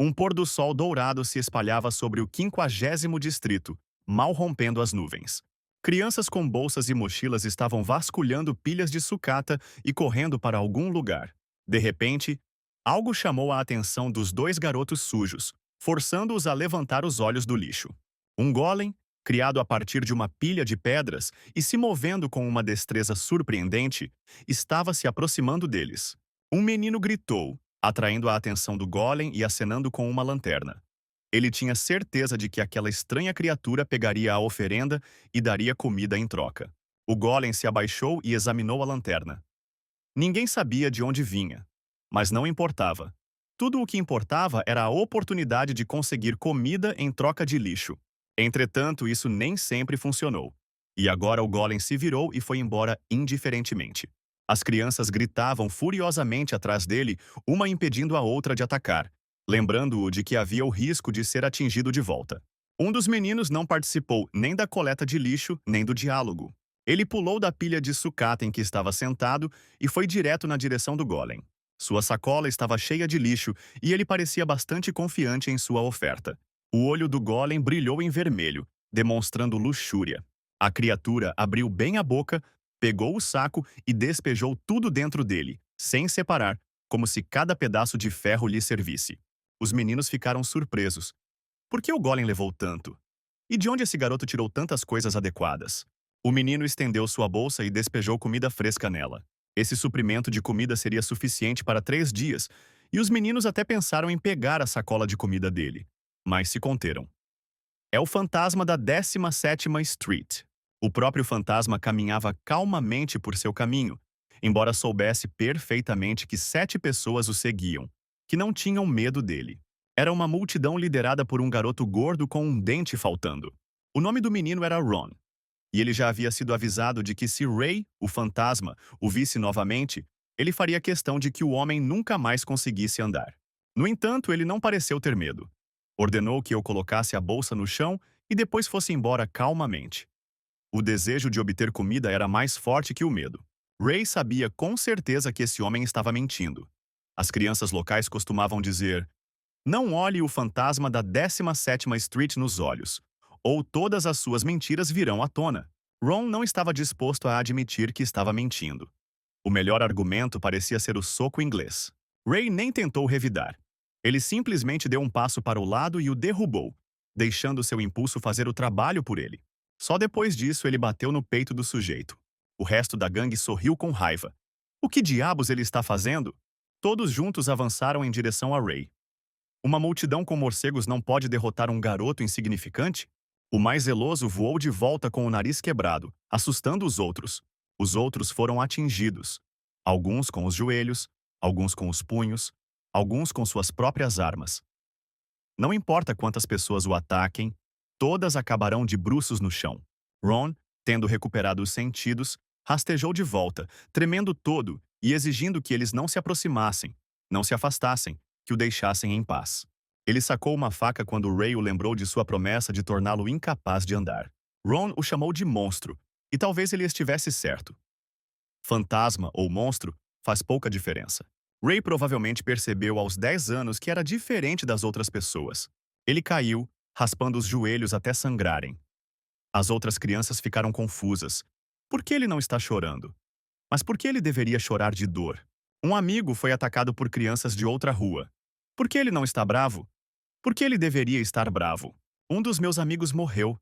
Um pôr do sol dourado se espalhava sobre o 50º distrito, mal rompendo as nuvens. Crianças com bolsas e mochilas estavam vasculhando pilhas de sucata e correndo para algum lugar. De repente, algo chamou a atenção dos dois garotos sujos, forçando-os a levantar os olhos do lixo. Um golem, criado a partir de uma pilha de pedras e se movendo com uma destreza surpreendente, estava se aproximando deles. Um menino gritou, atraindo a atenção do golem e acenando com uma lanterna. Ele tinha certeza de que aquela estranha criatura pegaria a oferenda e daria comida em troca. O golem se abaixou e examinou a lanterna. Ninguém sabia de onde vinha, mas não importava. Tudo o que importava era a oportunidade de conseguir comida em troca de lixo. Entretanto, isso nem sempre funcionou. E agora o golem se virou e foi embora indiferentemente. As crianças gritavam furiosamente atrás dele, uma impedindo a outra de atacar, lembrando-o de que havia o risco de ser atingido de volta. Um dos meninos não participou nem da coleta de lixo, nem do diálogo. Ele pulou da pilha de sucata em que estava sentado e foi direto na direção do golem. Sua sacola estava cheia de lixo e ele parecia bastante confiante em sua oferta. O olho do golem brilhou em vermelho, demonstrando luxúria. A criatura abriu bem a boca, pegou o saco e despejou tudo dentro dele, sem separar, como se cada pedaço de ferro lhe servisse. Os meninos ficaram surpresos. Por que o golem levou tanto? E de onde esse garoto tirou tantas coisas adequadas? O menino estendeu sua bolsa e despejou comida fresca nela. Esse suprimento de comida seria suficiente para 3 dias, e os meninos até pensaram em pegar a sacola de comida dele, mas se conteram. É o fantasma da 17ª Street. O próprio fantasma caminhava calmamente por seu caminho, embora soubesse perfeitamente que 7 pessoas o seguiam, que não tinham medo dele. Era uma multidão liderada por um garoto gordo com um dente faltando. O nome do menino era Ron, e ele já havia sido avisado de que se Ray, o fantasma, o visse novamente, ele faria questão de que o homem nunca mais conseguisse andar. No entanto, ele não pareceu ter medo. Ordenou que eu colocasse a bolsa no chão e depois fosse embora calmamente. O desejo de obter comida era mais forte que o medo. Ray sabia com certeza que esse homem estava mentindo. As crianças locais costumavam dizer: "Não olhe o fantasma da 17ª Street nos olhos, ou todas as suas mentiras virão à tona." Ron não estava disposto a admitir que estava mentindo. O melhor argumento parecia ser o soco inglês. Ray nem tentou revidar. Ele simplesmente deu um passo para o lado e o derrubou, deixando seu impulso fazer o trabalho por ele. Só depois disso ele bateu no peito do sujeito. O resto da gangue sorriu com raiva. O que diabos ele está fazendo? Todos juntos avançaram em direção a Ray. Uma multidão com morcegos não pode derrotar um garoto insignificante? O mais zeloso voou de volta com o nariz quebrado, assustando os outros. Os outros foram atingidos. Alguns com os joelhos, alguns com os punhos, alguns com suas próprias armas. Não importa quantas pessoas o ataquem, todas acabarão de bruços no chão. Ron, tendo recuperado os sentidos, rastejou de volta, tremendo todo e exigindo que eles não se aproximassem, não se afastassem, que o deixassem em paz. Ele sacou uma faca quando Ray o lembrou de sua promessa de torná-lo incapaz de andar. Ron o chamou de monstro, e talvez ele estivesse certo. Fantasma ou monstro faz pouca diferença. Ray provavelmente percebeu aos 10 anos que era diferente das outras pessoas. Ele caiu, raspando os joelhos até sangrarem. As outras crianças ficaram confusas. Por que ele não está chorando? Mas por que ele deveria chorar de dor? Um amigo foi atacado por crianças de outra rua. Por que ele não está bravo? Por que ele deveria estar bravo? Um dos meus amigos morreu.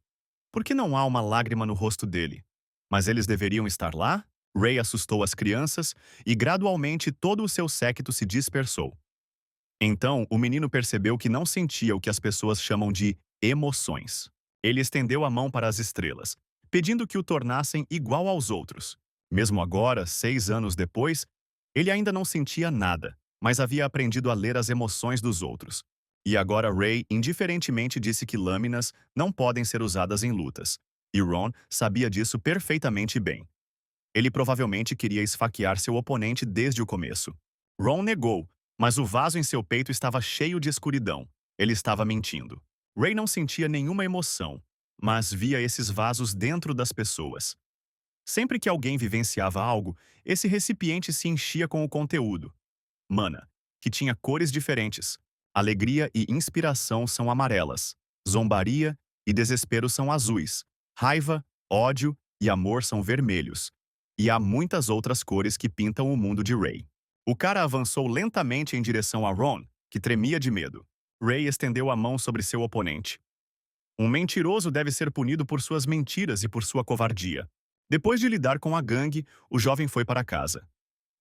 Por que não há uma lágrima no rosto dele? Mas eles deveriam estar lá? Ray assustou as crianças e gradualmente todo o seu séquito se dispersou. Então, o menino percebeu que não sentia o que as pessoas chamam de emoções. Ele estendeu a mão para as estrelas, pedindo que o tornassem igual aos outros. Mesmo agora, 6 anos depois, ele ainda não sentia nada, mas havia aprendido a ler as emoções dos outros. E agora Ray indiferentemente disse que lâminas não podem ser usadas em lutas. E Ron sabia disso perfeitamente bem. Ele provavelmente queria esfaquear seu oponente desde o começo. Ron negou, mas o vaso em seu peito estava cheio de escuridão. Ele estava mentindo. Ray não sentia nenhuma emoção, mas via esses vasos dentro das pessoas. Sempre que alguém vivenciava algo, esse recipiente se enchia com o conteúdo. Mana, que tinha cores diferentes. Alegria e inspiração são amarelas. Zombaria e desespero são azuis. Raiva, ódio e amor são vermelhos. E há muitas outras cores que pintam o mundo de Ray. O cara avançou lentamente em direção a Ron, que tremia de medo. Ray estendeu a mão sobre seu oponente. Um mentiroso deve ser punido por suas mentiras e por sua covardia. Depois de lidar com a gangue, o jovem foi para casa.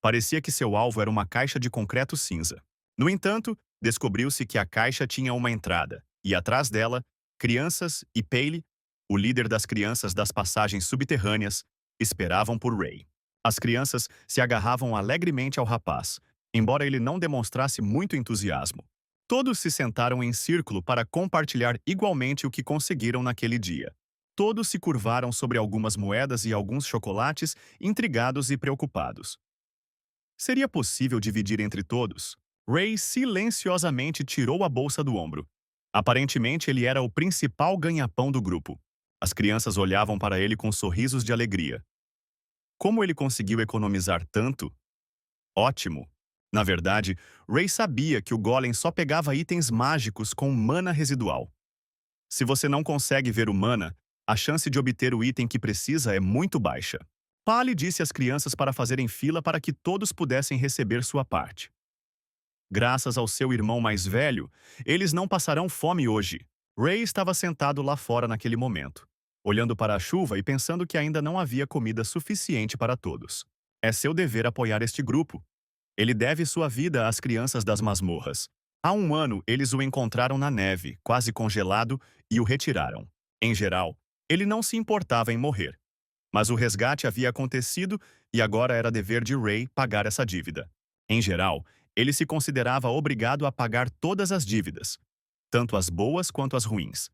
Parecia que seu alvo era uma caixa de concreto cinza. No entanto, descobriu-se que a caixa tinha uma entrada, e atrás dela, crianças e Paley, o líder das crianças das passagens subterrâneas, esperavam por Ray. As crianças se agarravam alegremente ao rapaz, embora ele não demonstrasse muito entusiasmo. Todos se sentaram em círculo para compartilhar igualmente o que conseguiram naquele dia. Todos se curvaram sobre algumas moedas e alguns chocolates, intrigados e preocupados. Seria possível dividir entre todos? Ray silenciosamente tirou a bolsa do ombro. Aparentemente, ele era o principal ganha-pão do grupo. As crianças olhavam para ele com sorrisos de alegria. Como ele conseguiu economizar tanto? Ótimo! Na verdade, Ray sabia que o Golem só pegava itens mágicos com mana residual. Se você não consegue ver o mana, a chance de obter o item que precisa é muito baixa. Pali disse às crianças para fazerem fila para que todos pudessem receber sua parte. Graças ao seu irmão mais velho, eles não passarão fome hoje. Ray estava sentado lá fora naquele momento, olhando para a chuva e pensando que ainda não havia comida suficiente para todos. É seu dever apoiar este grupo. Ele deve sua vida às crianças das masmorras. Há um ano, eles o encontraram na neve, quase congelado, e o retiraram. Em geral, ele não se importava em morrer. Mas o resgate havia acontecido e agora era dever de Ray pagar essa dívida. Em geral, ele se considerava obrigado a pagar todas as dívidas, tanto as boas quanto as ruins.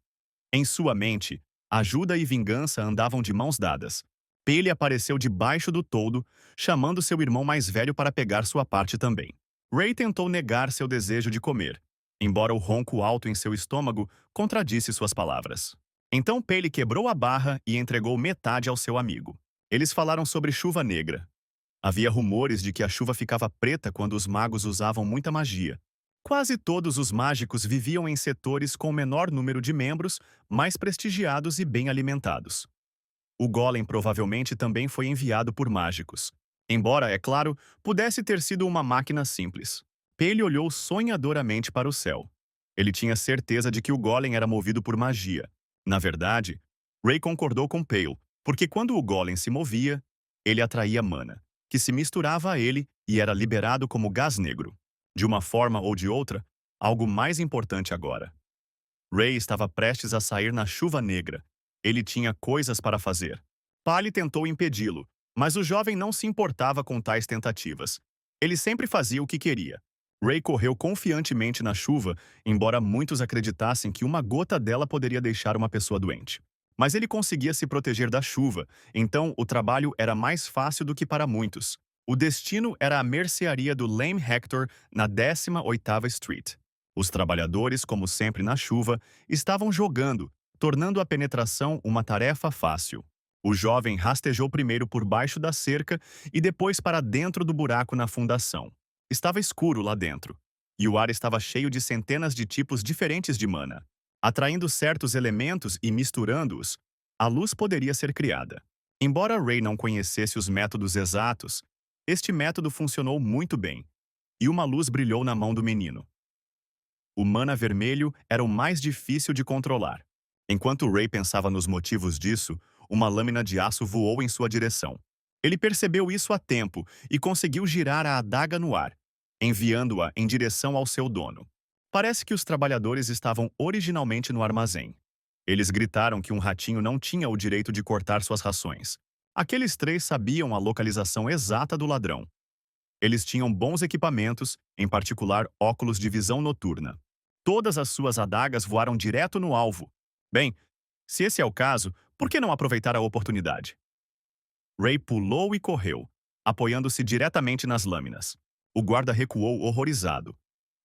Em sua mente, ajuda e vingança andavam de mãos dadas. Pele apareceu debaixo do toldo, chamando seu irmão mais velho para pegar sua parte também. Ray tentou negar seu desejo de comer, embora o ronco alto em seu estômago contradisse suas palavras. Então Pele quebrou a barra e entregou metade ao seu amigo. Eles falaram sobre chuva negra. Havia rumores de que a chuva ficava preta quando os magos usavam muita magia. Quase todos os mágicos viviam em setores com menor número de membros, mais prestigiados e bem alimentados. O Golem provavelmente também foi enviado por mágicos. Embora, é claro, pudesse ter sido uma máquina simples. Pele olhou sonhadoramente para o céu. Ele tinha certeza de que o Golem era movido por magia. Na verdade, Ray concordou com Pale, porque quando o Golem se movia, ele atraía mana, que se misturava a ele e era liberado como gás negro. De uma forma ou de outra, algo mais importante agora. Ray estava prestes a sair na chuva negra. Ele tinha coisas para fazer. Pali tentou impedi-lo, mas o jovem não se importava com tais tentativas. Ele sempre fazia o que queria. Ray correu confiantemente na chuva, embora muitos acreditassem que uma gota dela poderia deixar uma pessoa doente. Mas ele conseguia se proteger da chuva, então o trabalho era mais fácil do que para muitos. O destino era a mercearia do Lame Hector na 18ª Street. Os trabalhadores, como sempre na chuva, estavam jogando, tornando a penetração uma tarefa fácil. O jovem rastejou primeiro por baixo da cerca e depois para dentro do buraco na fundação. Estava escuro lá dentro, e o ar estava cheio de centenas de tipos diferentes de mana. Atraindo certos elementos e misturando-os, a luz poderia ser criada. Embora Ray não conhecesse os métodos exatos, este método funcionou muito bem, e uma luz brilhou na mão do menino. O mana vermelho era o mais difícil de controlar. Enquanto Ray pensava nos motivos disso, uma lâmina de aço voou em sua direção. Ele percebeu isso a tempo e conseguiu girar a adaga no ar, enviando-a em direção ao seu dono. Parece que os trabalhadores estavam originalmente no armazém. Eles gritaram que um ratinho não tinha o direito de cortar suas rações. Aqueles três sabiam a localização exata do ladrão. Eles tinham bons equipamentos, em particular óculos de visão noturna. Todas as suas adagas voaram direto no alvo. Bem, se esse é o caso, por que não aproveitar a oportunidade? Ray pulou e correu, apoiando-se diretamente nas lâminas. O guarda recuou horrorizado.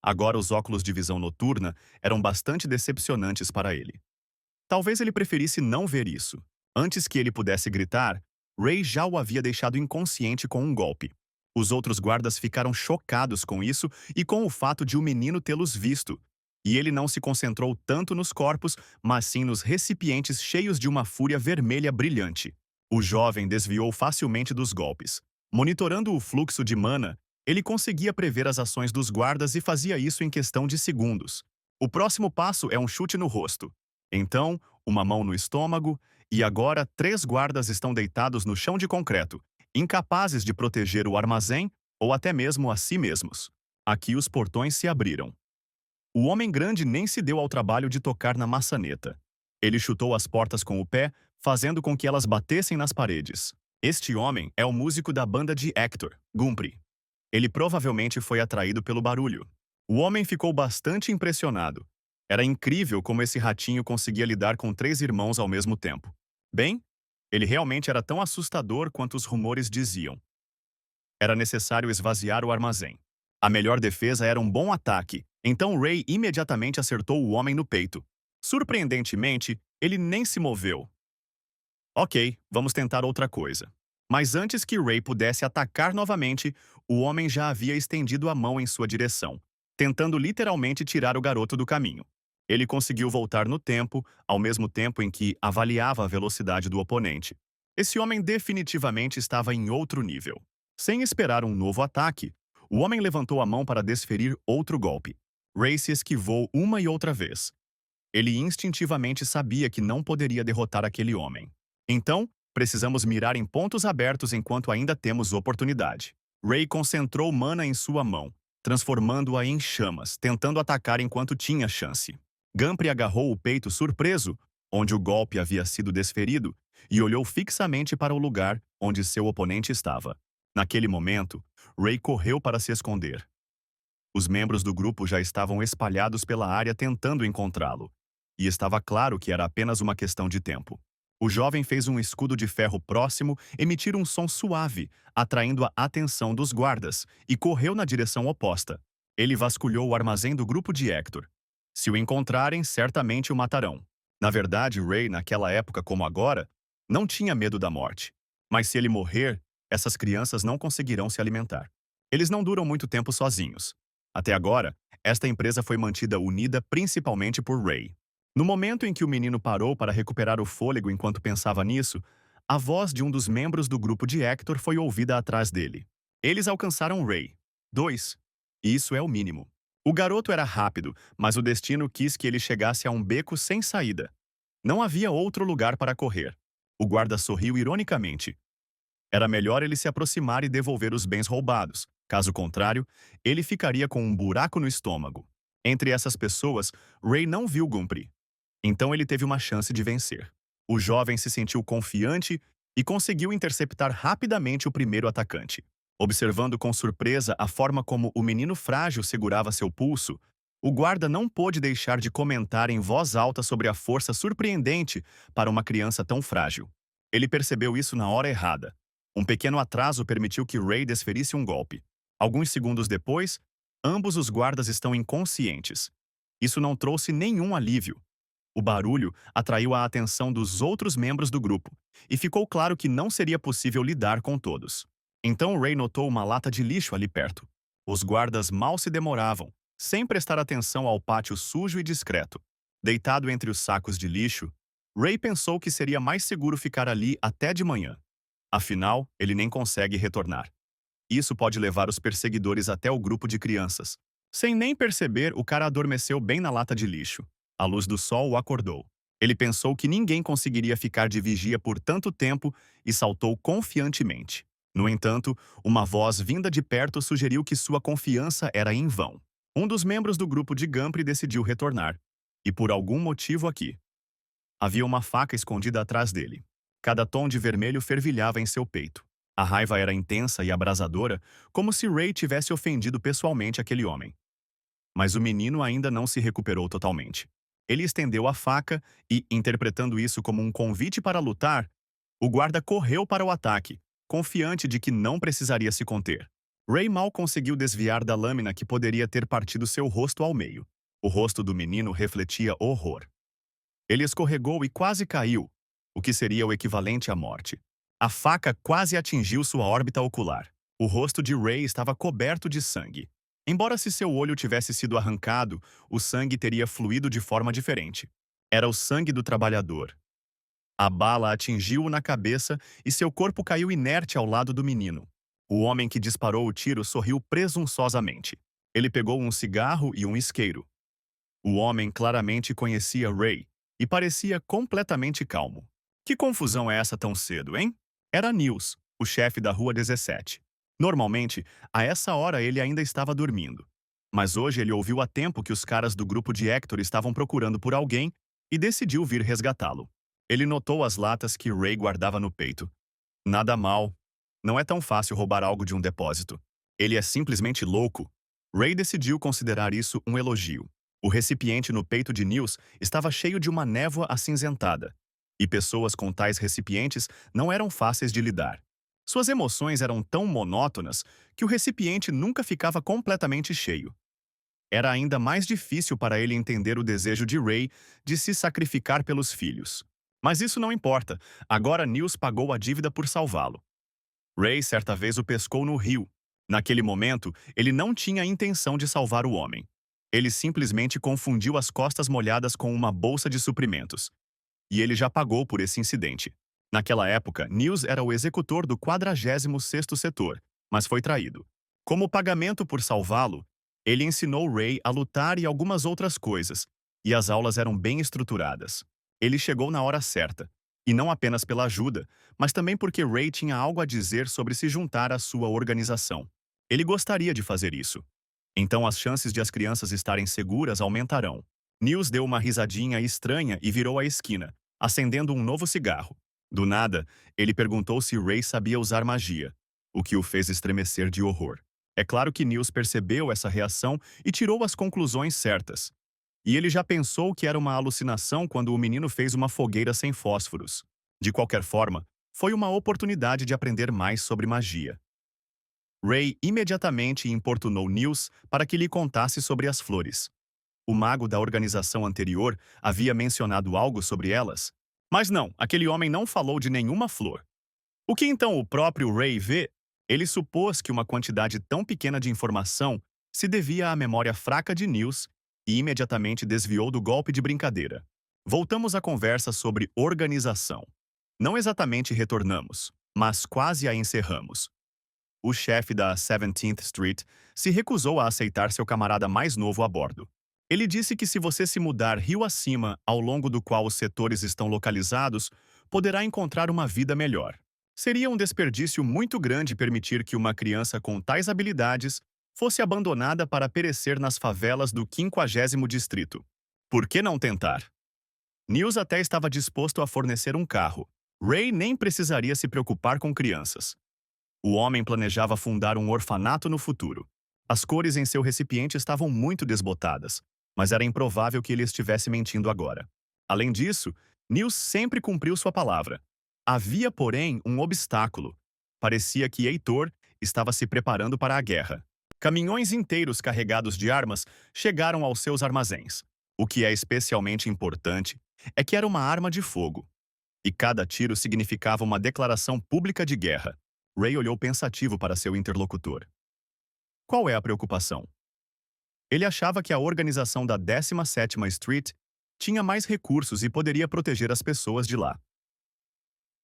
Agora os óculos de visão noturna eram bastante decepcionantes para ele. Talvez ele preferisse não ver isso. Antes que ele pudesse gritar, Ray já o havia deixado inconsciente com um golpe. Os outros guardas ficaram chocados com isso e com o fato de o menino tê-los visto. E ele não se concentrou tanto nos corpos, mas sim nos recipientes cheios de uma fúria vermelha brilhante. O jovem desviou facilmente dos golpes. Monitorando o fluxo de mana, ele conseguia prever as ações dos guardas e fazia isso em questão de segundos. O próximo passo é um chute no rosto. Então, uma mão no estômago, e agora 3 guardas estão deitados no chão de concreto, incapazes de proteger o armazém ou até mesmo a si mesmos. Aqui os portões se abriram. O homem grande nem se deu ao trabalho de tocar na maçaneta. Ele chutou as portas com o pé, fazendo com que elas batessem nas paredes. Este homem é o músico da banda de Hector, Gumpri. Ele provavelmente foi atraído pelo barulho. O homem ficou bastante impressionado. Era incrível como esse ratinho conseguia lidar com 3 irmãos ao mesmo tempo. Bem, ele realmente era tão assustador quanto os rumores diziam. Era necessário esvaziar o armazém. A melhor defesa era um bom ataque, então Ray imediatamente acertou o homem no peito. Surpreendentemente, ele nem se moveu. Ok, vamos tentar outra coisa. Mas antes que Ray pudesse atacar novamente, o homem já havia estendido a mão em sua direção, tentando literalmente tirar o garoto do caminho. Ele conseguiu voltar no tempo, ao mesmo tempo em que avaliava a velocidade do oponente. Esse homem definitivamente estava em outro nível. Sem esperar um novo ataque, o homem levantou a mão para desferir outro golpe. Ray se esquivou uma e outra vez. Ele instintivamente sabia que não poderia derrotar aquele homem. Então, precisamos mirar em pontos abertos enquanto ainda temos oportunidade. Ray concentrou mana em sua mão, transformando-a em chamas, tentando atacar enquanto tinha chance. Gumpri agarrou o peito surpreso, onde o golpe havia sido desferido, e olhou fixamente para o lugar onde seu oponente estava. Naquele momento, Ray correu para se esconder. Os membros do grupo já estavam espalhados pela área tentando encontrá-lo, e estava claro que era apenas uma questão de tempo. O jovem fez um escudo de ferro próximo emitir um som suave, atraindo a atenção dos guardas, e correu na direção oposta. Ele vasculhou o armazém do grupo de Hector. Se o encontrarem, certamente o matarão. Na verdade, Ray, naquela época como agora, não tinha medo da morte. Mas se ele morrer, essas crianças não conseguirão se alimentar. Eles não duram muito tempo sozinhos. Até agora, esta empresa foi mantida unida principalmente por Ray. No momento em que o menino parou para recuperar o fôlego enquanto pensava nisso, a voz de um dos membros do grupo de Hector foi ouvida atrás dele. Eles alcançaram Ray. 2. E isso é o mínimo. O garoto era rápido, mas o destino quis que ele chegasse a um beco sem saída. Não havia outro lugar para correr. O guarda sorriu ironicamente. Era melhor ele se aproximar e devolver os bens roubados. Caso contrário, ele ficaria com um buraco no estômago. Entre essas pessoas, Ray não viu Gumpri. Então ele teve uma chance de vencer. O jovem se sentiu confiante e conseguiu interceptar rapidamente o primeiro atacante. Observando com surpresa a forma como o menino frágil segurava seu pulso, o guarda não pôde deixar de comentar em voz alta sobre a força surpreendente para uma criança tão frágil. Ele percebeu isso na hora errada. Um pequeno atraso permitiu que Ray desferisse um golpe. Alguns segundos depois, ambos os guardas estão inconscientes. Isso não trouxe nenhum alívio. O barulho atraiu a atenção dos outros membros do grupo, e ficou claro que não seria possível lidar com todos. Então Ray notou uma lata de lixo ali perto. Os guardas mal se demoravam, sem prestar atenção ao pátio sujo e discreto. Deitado entre os sacos de lixo, Ray pensou que seria mais seguro ficar ali até de manhã. Afinal, ele nem consegue retornar. Isso pode levar os perseguidores até o grupo de crianças. Sem nem perceber, o cara adormeceu bem na lata de lixo. A luz do sol o acordou. Ele pensou que ninguém conseguiria ficar de vigia por tanto tempo e saltou confiantemente. No entanto, uma voz vinda de perto sugeriu que sua confiança era em vão. Um dos membros do grupo de Gumpri decidiu retornar. E por algum motivo aqui. Havia uma faca escondida atrás dele. Cada tom de vermelho fervilhava em seu peito. A raiva era intensa e abrasadora, como se Ray tivesse ofendido pessoalmente aquele homem. Mas o menino ainda não se recuperou totalmente. Ele estendeu a faca e, interpretando isso como um convite para lutar, o guarda correu para o ataque, confiante de que não precisaria se conter. Ray mal conseguiu desviar da lâmina que poderia ter partido seu rosto ao meio. O rosto do menino refletia horror. Ele escorregou e quase caiu, o que seria o equivalente à morte. A faca quase atingiu sua órbita ocular. O rosto de Ray estava coberto de sangue. Embora se seu olho tivesse sido arrancado, o sangue teria fluído de forma diferente. Era o sangue do trabalhador. A bala atingiu-o na cabeça e seu corpo caiu inerte ao lado do menino. O homem que disparou o tiro sorriu presunçosamente. Ele pegou um cigarro e um isqueiro. O homem claramente conhecia Ray e parecia completamente calmo. Que confusão é essa tão cedo, hein? Era Nils, o chefe da Rua 17. Normalmente, a essa hora ele ainda estava dormindo. Mas hoje ele ouviu a tempo que os caras do grupo de Hector estavam procurando por alguém e decidiu vir resgatá-lo. Ele notou as latas que Ray guardava no peito. Nada mal. Não é tão fácil roubar algo de um depósito. Ele é simplesmente louco. Ray decidiu considerar isso um elogio. O recipiente no peito de Nils estava cheio de uma névoa acinzentada. E pessoas com tais recipientes não eram fáceis de lidar. Suas emoções eram tão monótonas que o recipiente nunca ficava completamente cheio. Era ainda mais difícil para ele entender o desejo de Ray de se sacrificar pelos filhos. Mas isso não importa. Agora Nils pagou a dívida por salvá-lo. Ray certa vez o pescou no rio. Naquele momento, ele não tinha a intenção de salvar o homem. Ele simplesmente confundiu as costas molhadas com uma bolsa de suprimentos. E ele já pagou por esse incidente. Naquela época, Nils era o executor do 46º setor, mas foi traído. Como pagamento por salvá-lo, ele ensinou Ray a lutar e algumas outras coisas, e as aulas eram bem estruturadas. Ele chegou na hora certa, e não apenas pela ajuda, mas também porque Ray tinha algo a dizer sobre se juntar à sua organização. Ele gostaria de fazer isso. Então as chances de as crianças estarem seguras aumentarão. Nils deu uma risadinha estranha e virou à esquina, acendendo um novo cigarro. Do nada, ele perguntou se Ray sabia usar magia, o que o fez estremecer de horror. É claro que Nils percebeu essa reação e tirou as conclusões certas. E ele já pensou que era uma alucinação quando o menino fez uma fogueira sem fósforos. De qualquer forma, foi uma oportunidade de aprender mais sobre magia. Ray imediatamente importunou Nils para que lhe contasse sobre as flores. O mago da organização anterior havia mencionado algo sobre elas. Mas não, aquele homem não falou de nenhuma flor. O que então o próprio Ray vê? Ele supôs que uma quantidade tão pequena de informação se devia à memória fraca de Nils e imediatamente desviou do golpe de brincadeira. Voltamos à conversa sobre organização. Não exatamente retornamos, mas quase a encerramos. O chefe da 17th Street se recusou a aceitar seu camarada mais novo a bordo. Ele disse que se você se mudar rio acima, ao longo do qual os setores estão localizados, poderá encontrar uma vida melhor. Seria um desperdício muito grande permitir que uma criança com tais habilidades fosse abandonada para perecer nas favelas do 50º distrito. Por que não tentar? Nils até estava disposto a fornecer um carro. Ray nem precisaria se preocupar com crianças. O homem planejava fundar um orfanato no futuro. As cores em seu recipiente estavam muito desbotadas, mas era improvável que ele estivesse mentindo agora. Além disso, Nils sempre cumpriu sua palavra. Havia, porém, um obstáculo. Parecia que Heitor estava se preparando para a guerra. Caminhões inteiros carregados de armas chegaram aos seus armazéns. O que é especialmente importante é que era uma arma de fogo. E cada tiro significava uma declaração pública de guerra. Ray olhou pensativo para seu interlocutor. Qual é a preocupação? Ele achava que a organização da 17ª Street tinha mais recursos e poderia proteger as pessoas de lá.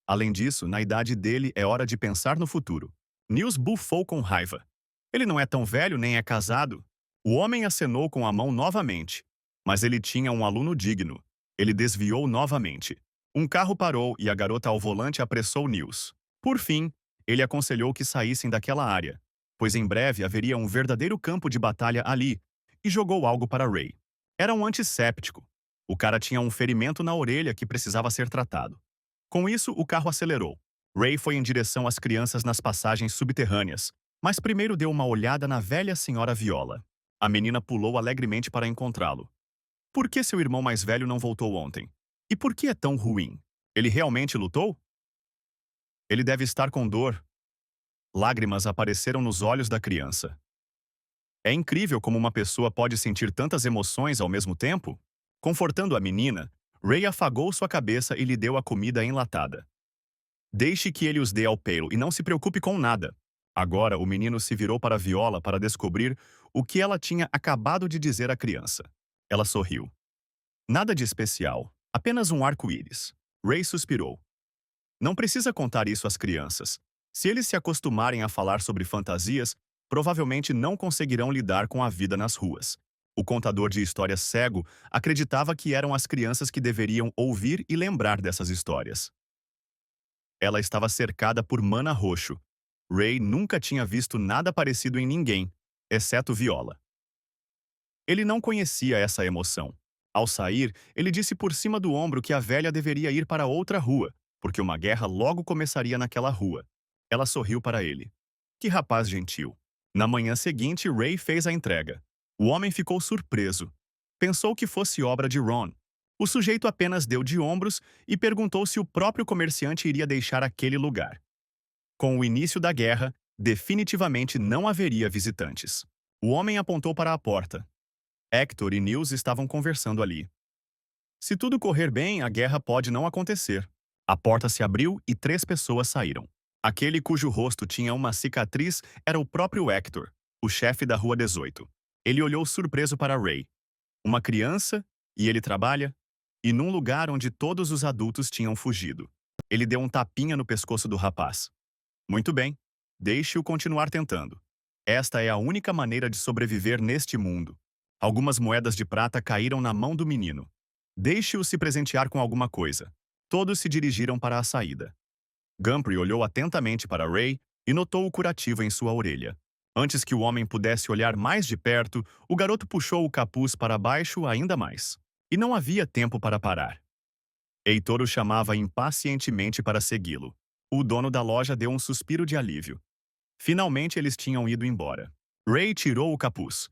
Além disso, na idade dele é hora de pensar no futuro. Nils bufou com raiva. Ele não é tão velho nem é casado. O homem acenou com a mão novamente. Mas ele tinha um aluno digno. Ele desviou novamente. Um carro parou e a garota ao volante apressou Nils. Por fim, ele aconselhou que saíssem daquela área, pois em breve haveria um verdadeiro campo de batalha ali, e jogou algo para Ray. Era um antisséptico. O cara tinha um ferimento na orelha que precisava ser tratado. Com isso, o carro acelerou. Ray foi em direção às crianças nas passagens subterrâneas, mas primeiro deu uma olhada na velha senhora Viola. A menina pulou alegremente para encontrá-lo. Por que seu irmão mais velho não voltou ontem? E por que é tão ruim? Ele realmente lutou? Ele deve estar com dor. Lágrimas apareceram nos olhos da criança. É incrível como uma pessoa pode sentir tantas emoções ao mesmo tempo. Confortando a menina, Ray afagou sua cabeça e lhe deu a comida enlatada. Deixe que ele os dê ao pelo e não se preocupe com nada. Agora, o menino se virou para Viola para descobrir o que ela tinha acabado de dizer à criança. Ela sorriu. Nada de especial, apenas um arco-íris. Ray suspirou. Não precisa contar isso às crianças. Se eles se acostumarem a falar sobre fantasias, provavelmente não conseguirão lidar com a vida nas ruas. O contador de histórias cego acreditava que eram as crianças que deveriam ouvir e lembrar dessas histórias. Ela estava cercada por mana roxo. Ray nunca tinha visto nada parecido em ninguém, exceto Viola. Ele não conhecia essa emoção. Ao sair, ele disse por cima do ombro que a velha deveria ir para outra rua, porque uma guerra logo começaria naquela rua. Ela sorriu para ele. Que rapaz gentil. Na manhã seguinte, Ray fez a entrega. O homem ficou surpreso. Pensou que fosse obra de Ron. O sujeito apenas deu de ombros e perguntou se o próprio comerciante iria deixar aquele lugar. Com o início da guerra, definitivamente não haveria visitantes. O homem apontou para a porta. Hector e Nils estavam conversando ali. Se tudo correr bem, a guerra pode não acontecer. A porta se abriu e 3 pessoas saíram. Aquele cujo rosto tinha uma cicatriz era o próprio Hector, o chefe da Rua 18. Ele olhou surpreso para Ray. Uma criança? E ele trabalha? E num lugar onde todos os adultos tinham fugido. Ele deu um tapinha no pescoço do rapaz. Muito bem. Deixe-o continuar tentando. Esta é a única maneira de sobreviver neste mundo. Algumas moedas de prata caíram na mão do menino. Deixe-o se presentear com alguma coisa. Todos se dirigiram para a saída. Gumphrey olhou atentamente para Ray e notou o curativo em sua orelha. Antes que o homem pudesse olhar mais de perto, o garoto puxou o capuz para baixo ainda mais. E não havia tempo para parar. Heitor o chamava impacientemente para segui-lo. O dono da loja deu um suspiro de alívio. Finalmente eles tinham ido embora. Ray tirou o capuz.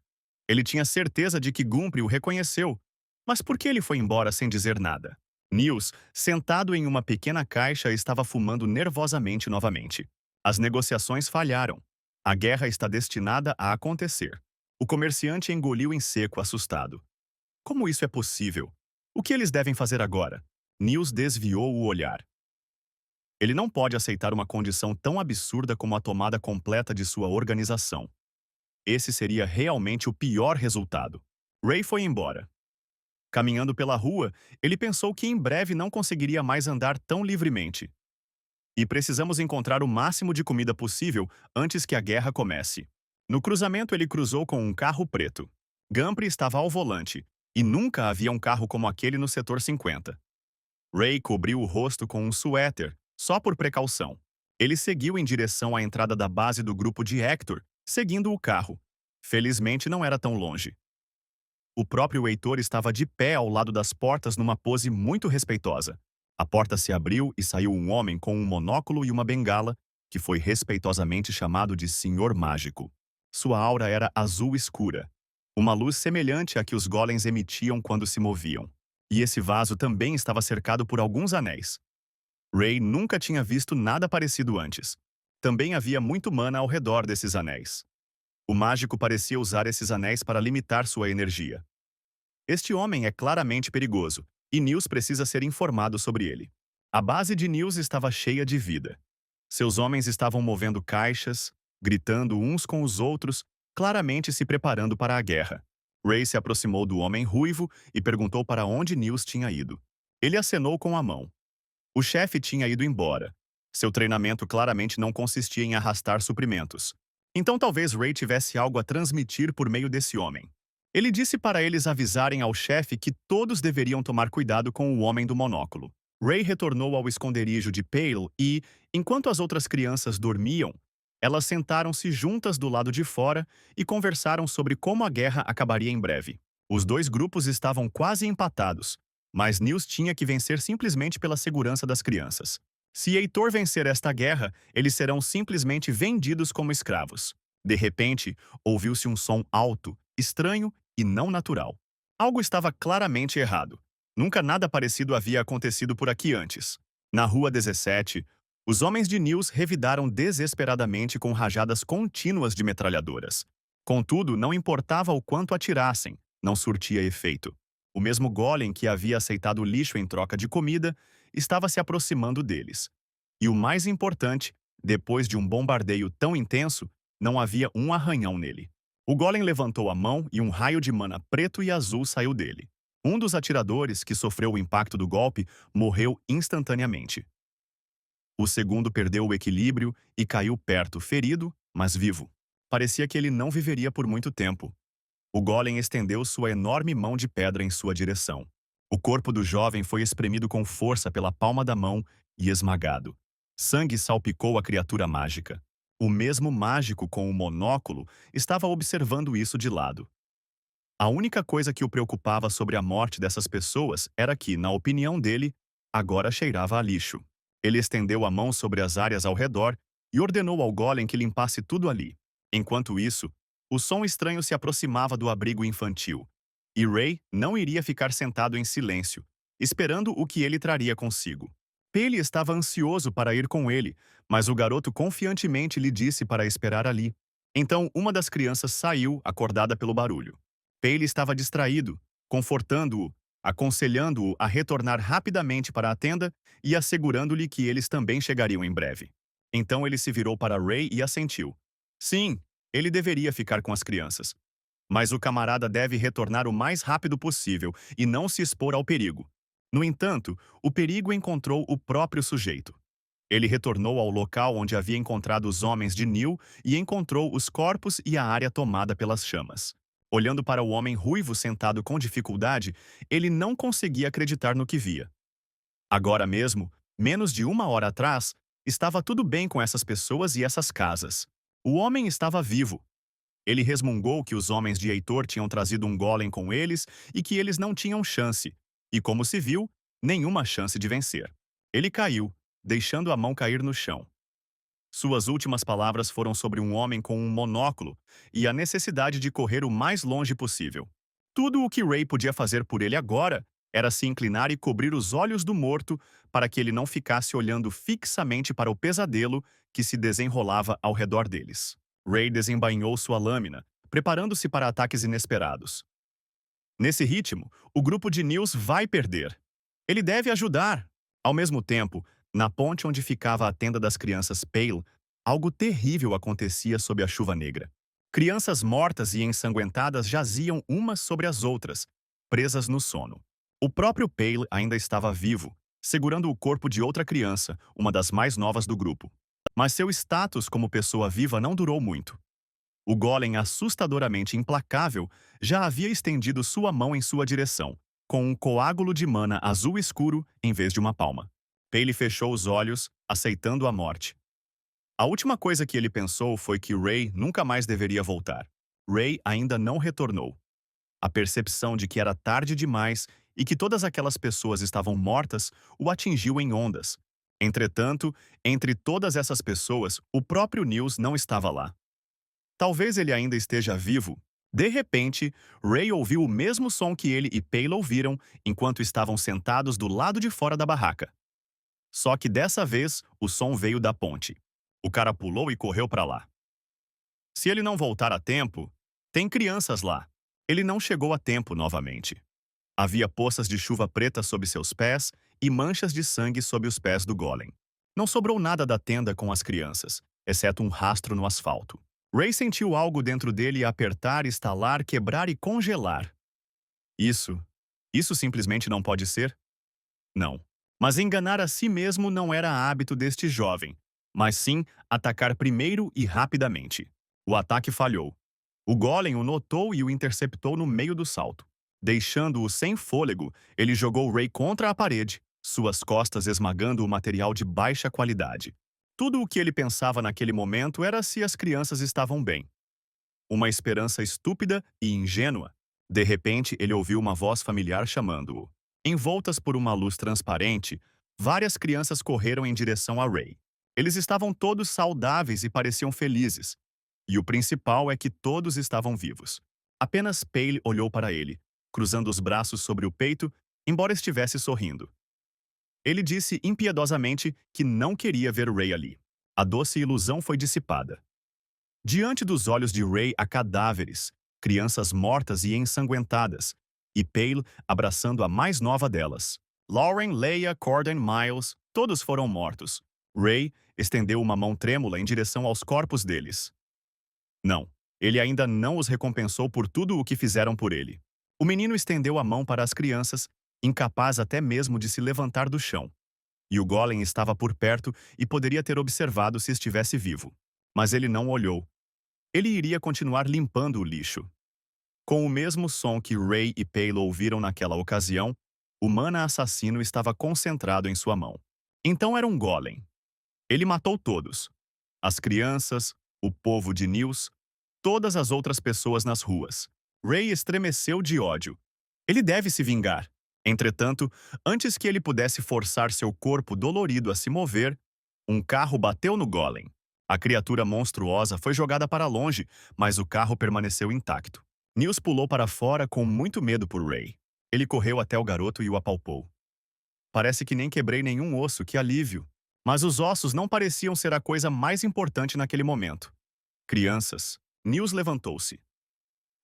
Ele tinha certeza de que Gumphrey o reconheceu. Mas por que ele foi embora sem dizer nada? Nils, sentado em uma pequena caixa, estava fumando nervosamente novamente. As negociações falharam. A guerra está destinada a acontecer. O comerciante engoliu em seco, assustado. Como isso é possível? O que eles devem fazer agora? Nils desviou o olhar. Ele não pode aceitar uma condição tão absurda como a tomada completa de sua organização. Esse seria realmente o pior resultado. Ray foi embora. Caminhando pela rua, ele pensou que em breve não conseguiria mais andar tão livremente. E precisamos encontrar o máximo de comida possível antes que a guerra comece. No cruzamento, ele cruzou com um carro preto. Gumphrey estava ao volante, e nunca havia um carro como aquele no setor 50. Ray cobriu o rosto com um suéter, só por precaução. Ele seguiu em direção à entrada da base do grupo de Hector, seguindo o carro. Felizmente não era tão longe. O próprio Heitor estava de pé ao lado das portas numa pose muito respeitosa. A porta se abriu e saiu um homem com um monóculo e uma bengala, que foi respeitosamente chamado de Senhor Mágico. Sua aura era azul escura, uma luz semelhante à que os golems emitiam quando se moviam. E esse vaso também estava cercado por alguns anéis. Ray nunca tinha visto nada parecido antes. Também havia muito mana ao redor desses anéis. O mágico parecia usar esses anéis para limitar sua energia. Este homem é claramente perigoso, e Nils precisa ser informado sobre ele. A base de Nils estava cheia de vida. Seus homens estavam movendo caixas, gritando uns com os outros, claramente se preparando para a guerra. Ray se aproximou do homem ruivo e perguntou para onde Nils tinha ido. Ele acenou com a mão. O chefe tinha ido embora. Seu treinamento claramente não consistia em arrastar suprimentos. Então talvez Ray tivesse algo a transmitir por meio desse homem. Ele disse para eles avisarem ao chefe que todos deveriam tomar cuidado com o homem do monóculo. Ray retornou ao esconderijo de Pale e, enquanto as outras crianças dormiam, elas sentaram-se juntas do lado de fora e conversaram sobre como a guerra acabaria em breve. Os dois grupos estavam quase empatados, mas Nils tinha que vencer simplesmente pela segurança das crianças. Se Heitor vencer esta guerra, eles serão simplesmente vendidos como escravos. De repente, ouviu-se um som alto, estranho e não natural. Algo estava claramente errado. Nunca nada parecido havia acontecido por aqui antes. Na Rua 17, os homens de Nils revidaram desesperadamente com rajadas contínuas de metralhadoras. Contudo, não importava o quanto atirassem, não surtia efeito. O mesmo golem que havia aceitado o lixo em troca de comida estava se aproximando deles. E o mais importante, Depois de um bombardeio tão intenso, não havia um arranhão nele. O golem levantou a mão e um raio de mana preto e azul saiu dele. Um dos atiradores que sofreu o impacto do golpe morreu instantaneamente. O segundo perdeu o equilíbrio e caiu perto, ferido, mas vivo. Parecia que ele não viveria por muito tempo. O golem estendeu sua enorme mão de pedra em sua direção. O corpo do jovem foi espremido com força pela palma da mão e esmagado. Sangue salpicou a criatura mágica. O mesmo mágico com o monóculo estava observando isso de lado. A única coisa que o preocupava sobre a morte dessas pessoas era que, na opinião dele, agora cheirava a lixo. Ele estendeu a mão sobre as áreas ao redor e ordenou ao golem que limpasse tudo ali. Enquanto isso, o som estranho se aproximava do abrigo infantil, e Ray não iria ficar sentado em silêncio, esperando o que ele traria consigo. Pele estava ansioso para ir com ele, mas o garoto confiantemente lhe disse para esperar ali. Então, uma das crianças saiu, acordada pelo barulho. Pele estava distraído, confortando-o, aconselhando-o a retornar rapidamente para a tenda e assegurando-lhe que eles também chegariam em breve. Então ele se virou para Ray e assentiu. Sim, ele deveria ficar com as crianças. Mas o camarada deve retornar o mais rápido possível e não se expor ao perigo. No entanto, o perigo encontrou o próprio sujeito. Ele retornou ao local onde havia encontrado os homens de Neil e encontrou os corpos e a área tomada pelas chamas. Olhando para o homem ruivo sentado com dificuldade, ele não conseguia acreditar no que via. Agora mesmo, menos de uma hora atrás, estava tudo bem com essas pessoas e essas casas. O homem estava vivo. Ele resmungou que os homens de Heitor tinham trazido um golem com eles e que eles não tinham chance, e como se viu, nenhuma chance de vencer. Ele caiu, deixando a mão cair no chão. Suas últimas palavras foram sobre um homem com um monóculo e a necessidade de correr o mais longe possível. Tudo o que Ray podia fazer por ele agora era se inclinar e cobrir os olhos do morto para que ele não ficasse olhando fixamente para o pesadelo que se desenrolava ao redor deles. Ray desembainhou sua lâmina, preparando-se para ataques inesperados. Nesse ritmo, o grupo de Nils vai perder. Ele deve ajudar. Ao mesmo tempo, na ponte onde ficava a tenda das crianças Pale, algo terrível acontecia sob a chuva negra. Crianças mortas e ensanguentadas jaziam umas sobre as outras, presas no sono. O próprio Pale ainda estava vivo, segurando o corpo de outra criança, uma das mais novas do grupo. Mas seu status como pessoa viva não durou muito. O golem assustadoramente implacável já havia estendido sua mão em sua direção, com um coágulo de mana azul escuro em vez de uma palma. Pele fechou os olhos, aceitando a morte. A última coisa que ele pensou foi que Ray nunca mais deveria voltar. Ray ainda não retornou. A percepção de que era tarde demais e que todas aquelas pessoas estavam mortas o atingiu em ondas. Entretanto, entre todas essas pessoas, o próprio Nils não estava lá. Talvez ele ainda esteja vivo. De repente, Ray ouviu o mesmo som que ele e Pale ouviram enquanto estavam sentados do lado de fora da barraca. Só que dessa vez, o som veio da ponte. O cara pulou e correu para lá. Se ele não voltar a tempo, tem crianças lá. Ele não chegou a tempo novamente. Havia poças de chuva preta sob seus pés e manchas de sangue sob os pés do golem. Não sobrou nada da tenda com as crianças, exceto um rastro no asfalto. Ray sentiu algo dentro dele apertar, estalar, quebrar e congelar. Isso simplesmente não pode ser? Não. Mas enganar a si mesmo não era hábito deste jovem, mas sim atacar primeiro e rapidamente. O ataque falhou. O golem o notou e o interceptou no meio do salto. Deixando-o sem fôlego, ele jogou Ray contra a parede, suas costas esmagando o material de baixa qualidade. Tudo o que ele pensava naquele momento era se as crianças estavam bem. Uma esperança estúpida e ingênua. De repente, ele ouviu uma voz familiar chamando-o. Envoltas por uma luz transparente, várias crianças correram em direção a Ray. Eles estavam todos saudáveis e pareciam felizes. E o principal é que todos estavam vivos. Apenas Pale olhou para ele, cruzando os braços sobre o peito, embora estivesse sorrindo. Ele disse impiedosamente que não queria ver Ray ali. A doce ilusão foi dissipada. Diante dos olhos de Ray há cadáveres, crianças mortas e ensanguentadas, e Pale abraçando a mais nova delas. Lauren, Leia, Corden, Miles, todos foram mortos. Ray estendeu uma mão trêmula em direção aos corpos deles. Não, ele ainda não os recompensou por tudo o que fizeram por ele. O menino estendeu a mão para as crianças, incapaz até mesmo de se levantar do chão. E o golem estava por perto e poderia ter observado se estivesse vivo. Mas ele não olhou. Ele iria continuar limpando o lixo. Com o mesmo som que Ray e Palo ouviram naquela ocasião, o mana assassino estava concentrado em sua mão. Então era um golem. Ele matou todos. As crianças, o povo de Nils, todas as outras pessoas nas ruas. Ray estremeceu de ódio. Ele deve se vingar. Entretanto, antes que ele pudesse forçar seu corpo dolorido a se mover, um carro bateu no golem. A criatura monstruosa foi jogada para longe, mas o carro permaneceu intacto. Nils pulou para fora com muito medo por Ray. Ele correu até o garoto e o apalpou. Parece que nem quebrei nenhum osso, que alívio. Mas os ossos não pareciam ser a coisa mais importante naquele momento. Crianças. Nils levantou-se.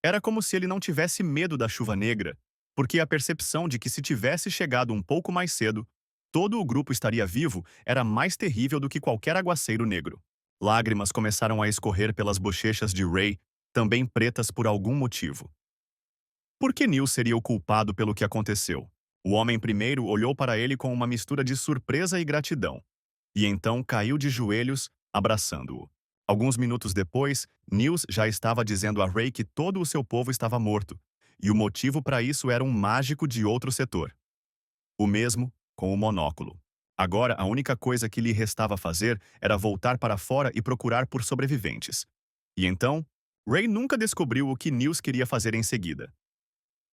Era como se ele não tivesse medo da chuva negra, porque a percepção de que se tivesse chegado um pouco mais cedo, todo o grupo estaria vivo era mais terrível do que qualquer aguaceiro negro. Lágrimas começaram a escorrer pelas bochechas de Ray, também pretas por algum motivo. Por que Nils seria o culpado pelo que aconteceu? O homem primeiro olhou para ele com uma mistura de surpresa e gratidão. E então caiu de joelhos, abraçando-o. Alguns minutos depois, Nils já estava dizendo a Ray que todo o seu povo estava morto, e o motivo para isso era um mágico de outro setor. O mesmo com o monóculo. Agora, a única coisa que lhe restava fazer era voltar para fora e procurar por sobreviventes. E então, Ray nunca descobriu o que Nils queria fazer em seguida.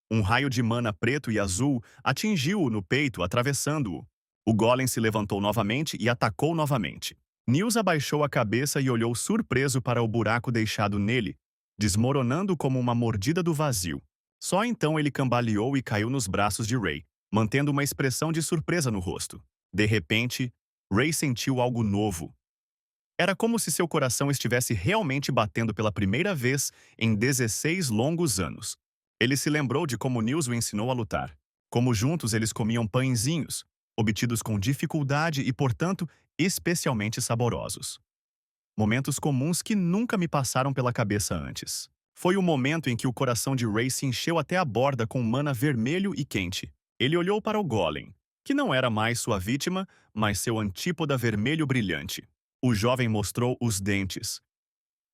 Um raio de mana preto e azul atingiu-o no peito, atravessando-o. O golem se levantou novamente e atacou novamente. Nils abaixou a cabeça e olhou surpreso para o buraco deixado nele, desmoronando como uma mordida do vazio. Só então ele cambaleou e caiu nos braços de Ray, mantendo uma expressão de surpresa no rosto. De repente, Ray sentiu algo novo. Era como se seu coração estivesse realmente batendo pela primeira vez em 16 longos anos. Ele se lembrou de como Nils o ensinou a lutar. Como juntos eles comiam pãezinhos, obtidos com dificuldade e, portanto, especialmente saborosos. Momentos comuns que nunca me passaram pela cabeça antes. Foi o momento em que o coração de Ray se encheu até a borda com mana vermelho e quente. Ele olhou para o golem, que não era mais sua vítima, mas seu antípoda vermelho brilhante. O jovem mostrou os dentes.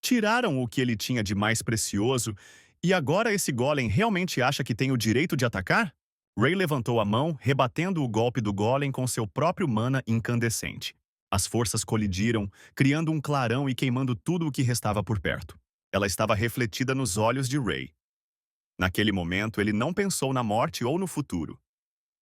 Tiraram o que ele tinha de mais precioso, e agora esse golem realmente acha que tem o direito de atacar? Ray levantou a mão, rebatendo o golpe do golem com seu próprio mana incandescente. As forças colidiram, criando um clarão e queimando tudo o que restava por perto. Ela estava refletida nos olhos de Ray. Naquele momento, ele não pensou na morte ou no futuro.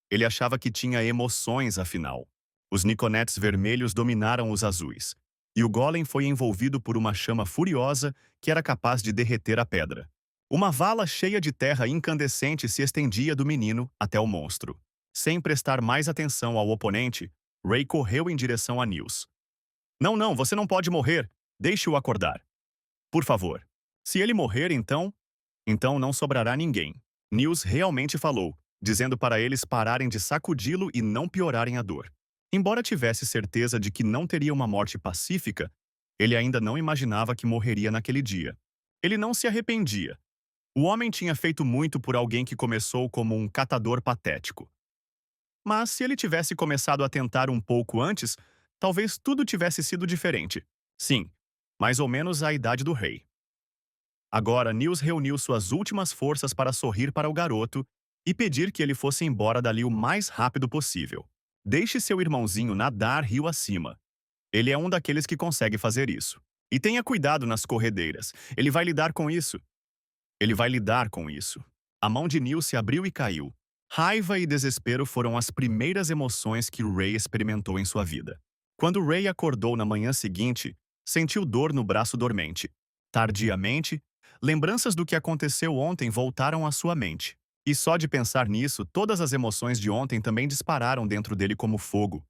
Ele achava que tinha emoções, afinal. Os Niconetes vermelhos dominaram os azuis, e o golem foi envolvido por uma chama furiosa que era capaz de derreter a pedra. Uma vala cheia de terra incandescente se estendia do menino até o monstro. Sem prestar mais atenção ao oponente, Ray correu em direção a Nils. Não, não, você não pode morrer. Deixe-o acordar. Por favor. Se ele morrer, então não sobrará ninguém. Nils realmente falou, dizendo para eles pararem de sacudi-lo e não piorarem a dor. Embora tivesse certeza de que não teria uma morte pacífica, ele ainda não imaginava que morreria naquele dia. Ele não se arrependia. O homem tinha feito muito por alguém que começou como um catador patético. Mas se ele tivesse começado a tentar um pouco antes, talvez tudo tivesse sido diferente. Sim, mais ou menos a idade do rei. Agora, Nils reuniu suas últimas forças para sorrir para o garoto e pedir que ele fosse embora dali o mais rápido possível. Deixe seu irmãozinho nadar rio acima. Ele é um daqueles que consegue fazer isso. E tenha cuidado nas corredeiras. Ele vai lidar com isso. Ele vai lidar com isso. A mão de Nils se abriu e caiu. Raiva e desespero foram as primeiras emoções que Ray experimentou em sua vida. Quando Ray acordou na manhã seguinte, sentiu dor no braço dormente. Tardiamente, lembranças do que aconteceu ontem voltaram à sua mente. E só de pensar nisso, todas as emoções de ontem também dispararam dentro dele como fogo.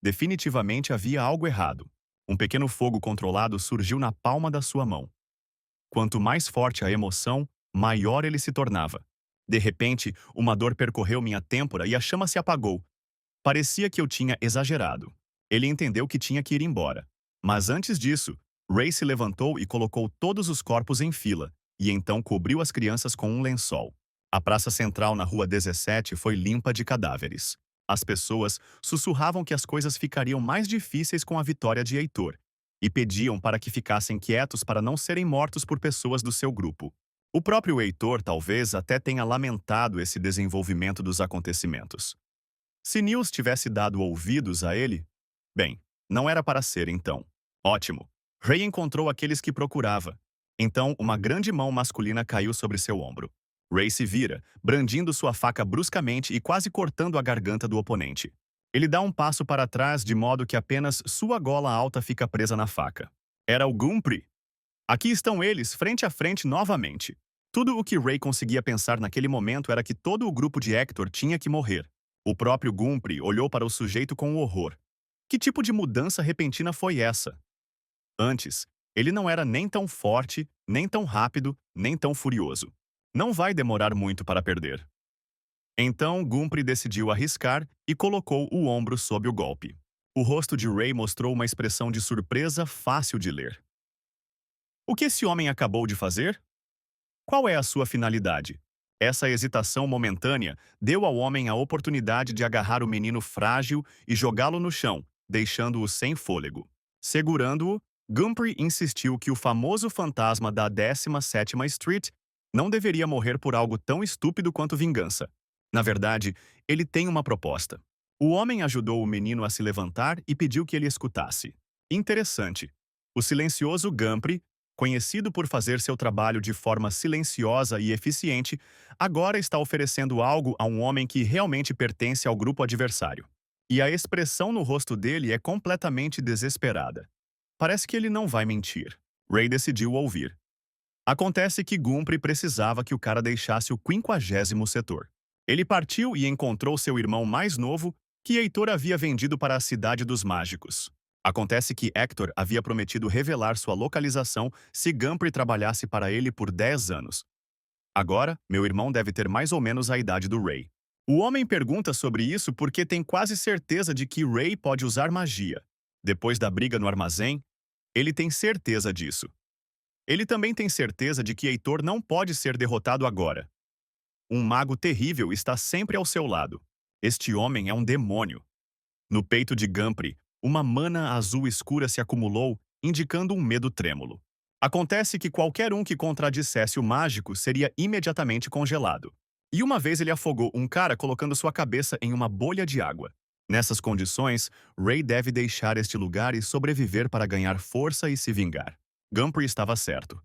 Definitivamente havia algo errado. Um pequeno fogo controlado surgiu na palma da sua mão. Quanto mais forte a emoção, maior ele se tornava. De repente, uma dor percorreu minha têmpora e a chama se apagou. Parecia que eu tinha exagerado. Ele entendeu que tinha que ir embora. Mas antes disso, Ray se levantou e colocou todos os corpos em fila, e então cobriu as crianças com um lençol. A praça central na Rua 17 foi limpa de cadáveres. As pessoas sussurravam que as coisas ficariam mais difíceis com a vitória de Heitor, e pediam para que ficassem quietos para não serem mortos por pessoas do seu grupo. O próprio Heitor talvez até tenha lamentado esse desenvolvimento dos acontecimentos. Se Nils tivesse dado ouvidos a ele, bem, não era para ser então. Ótimo. Ray encontrou aqueles que procurava. Então, uma grande mão masculina caiu sobre seu ombro. Ray se vira, brandindo sua faca bruscamente e quase cortando a garganta do oponente. Ele dá um passo para trás de modo que apenas sua gola alta fica presa na faca. Era o Gumpri. Aqui estão eles, frente a frente novamente. Tudo o que Ray conseguia pensar naquele momento era que todo o grupo de Hector tinha que morrer. O próprio Gumpri olhou para o sujeito com horror. Que tipo de mudança repentina foi essa? Antes, ele não era nem tão forte, nem tão rápido, nem tão furioso. Não vai demorar muito para perder. Então, Gumpri decidiu arriscar e colocou o ombro sob o golpe. O rosto de Ray mostrou uma expressão de surpresa fácil de ler. O que esse homem acabou de fazer? Qual é a sua finalidade? Essa hesitação momentânea deu ao homem a oportunidade de agarrar o menino frágil e jogá-lo no chão, deixando-o sem fôlego. Segurando-o, Gumpri insistiu que o famoso fantasma da 17ª Street não deveria morrer por algo tão estúpido quanto vingança. Na verdade, ele tem uma proposta. O homem ajudou o menino a se levantar e pediu que ele escutasse. Interessante. O silencioso Gumpri, conhecido por fazer seu trabalho de forma silenciosa e eficiente, agora está oferecendo algo a um homem que realmente pertence ao grupo adversário. E a expressão no rosto dele é completamente desesperada. Parece que ele não vai mentir. Ray decidiu ouvir. Acontece que Gumpri precisava que o cara deixasse o 50º setor. Ele partiu e encontrou seu irmão mais novo, que Heitor havia vendido para a Cidade dos Mágicos. Acontece que Hector havia prometido revelar sua localização se Gumpri trabalhasse para ele por 10 anos. Agora, meu irmão deve ter mais ou menos a idade do Ray. O homem pergunta sobre isso porque tem quase certeza de que Ray pode usar magia. Depois da briga no armazém, ele tem certeza disso. Ele também tem certeza de que Heitor não pode ser derrotado agora. Um mago terrível está sempre ao seu lado. Este homem é um demônio. No peito de Gumpri, uma mana azul escura se acumulou, indicando um medo trêmulo. Acontece que qualquer um que contradissesse o mágico seria imediatamente congelado. E uma vez ele afogou um cara colocando sua cabeça em uma bolha de água. Nessas condições, Ray deve deixar este lugar e sobreviver para ganhar força e se vingar. Gumpri estava certo.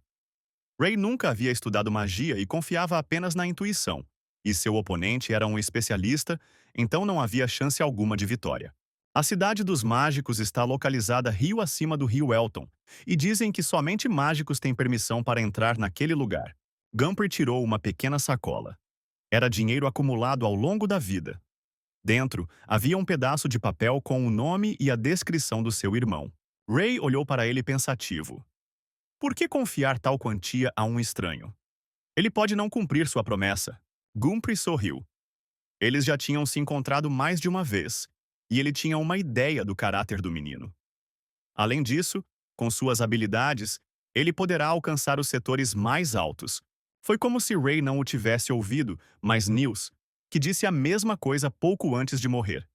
Ray nunca havia estudado magia e confiava apenas na intuição. E seu oponente era um especialista, então não havia chance alguma de vitória. A Cidade dos Mágicos está localizada rio acima do rio Elton, e dizem que somente mágicos têm permissão para entrar naquele lugar. Gumpri tirou uma pequena sacola. Era dinheiro acumulado ao longo da vida. Dentro, havia um pedaço de papel com o nome e a descrição do seu irmão. Ray olhou para ele pensativo. Por que confiar tal quantia a um estranho? Ele pode não cumprir sua promessa. Gumpri sorriu. Eles já tinham se encontrado mais de uma vez, e ele tinha uma ideia do caráter do menino. Além disso, com suas habilidades, ele poderá alcançar os setores mais altos. Foi como se Ray não o tivesse ouvido, mas Nils, que disse a mesma coisa pouco antes de morrer.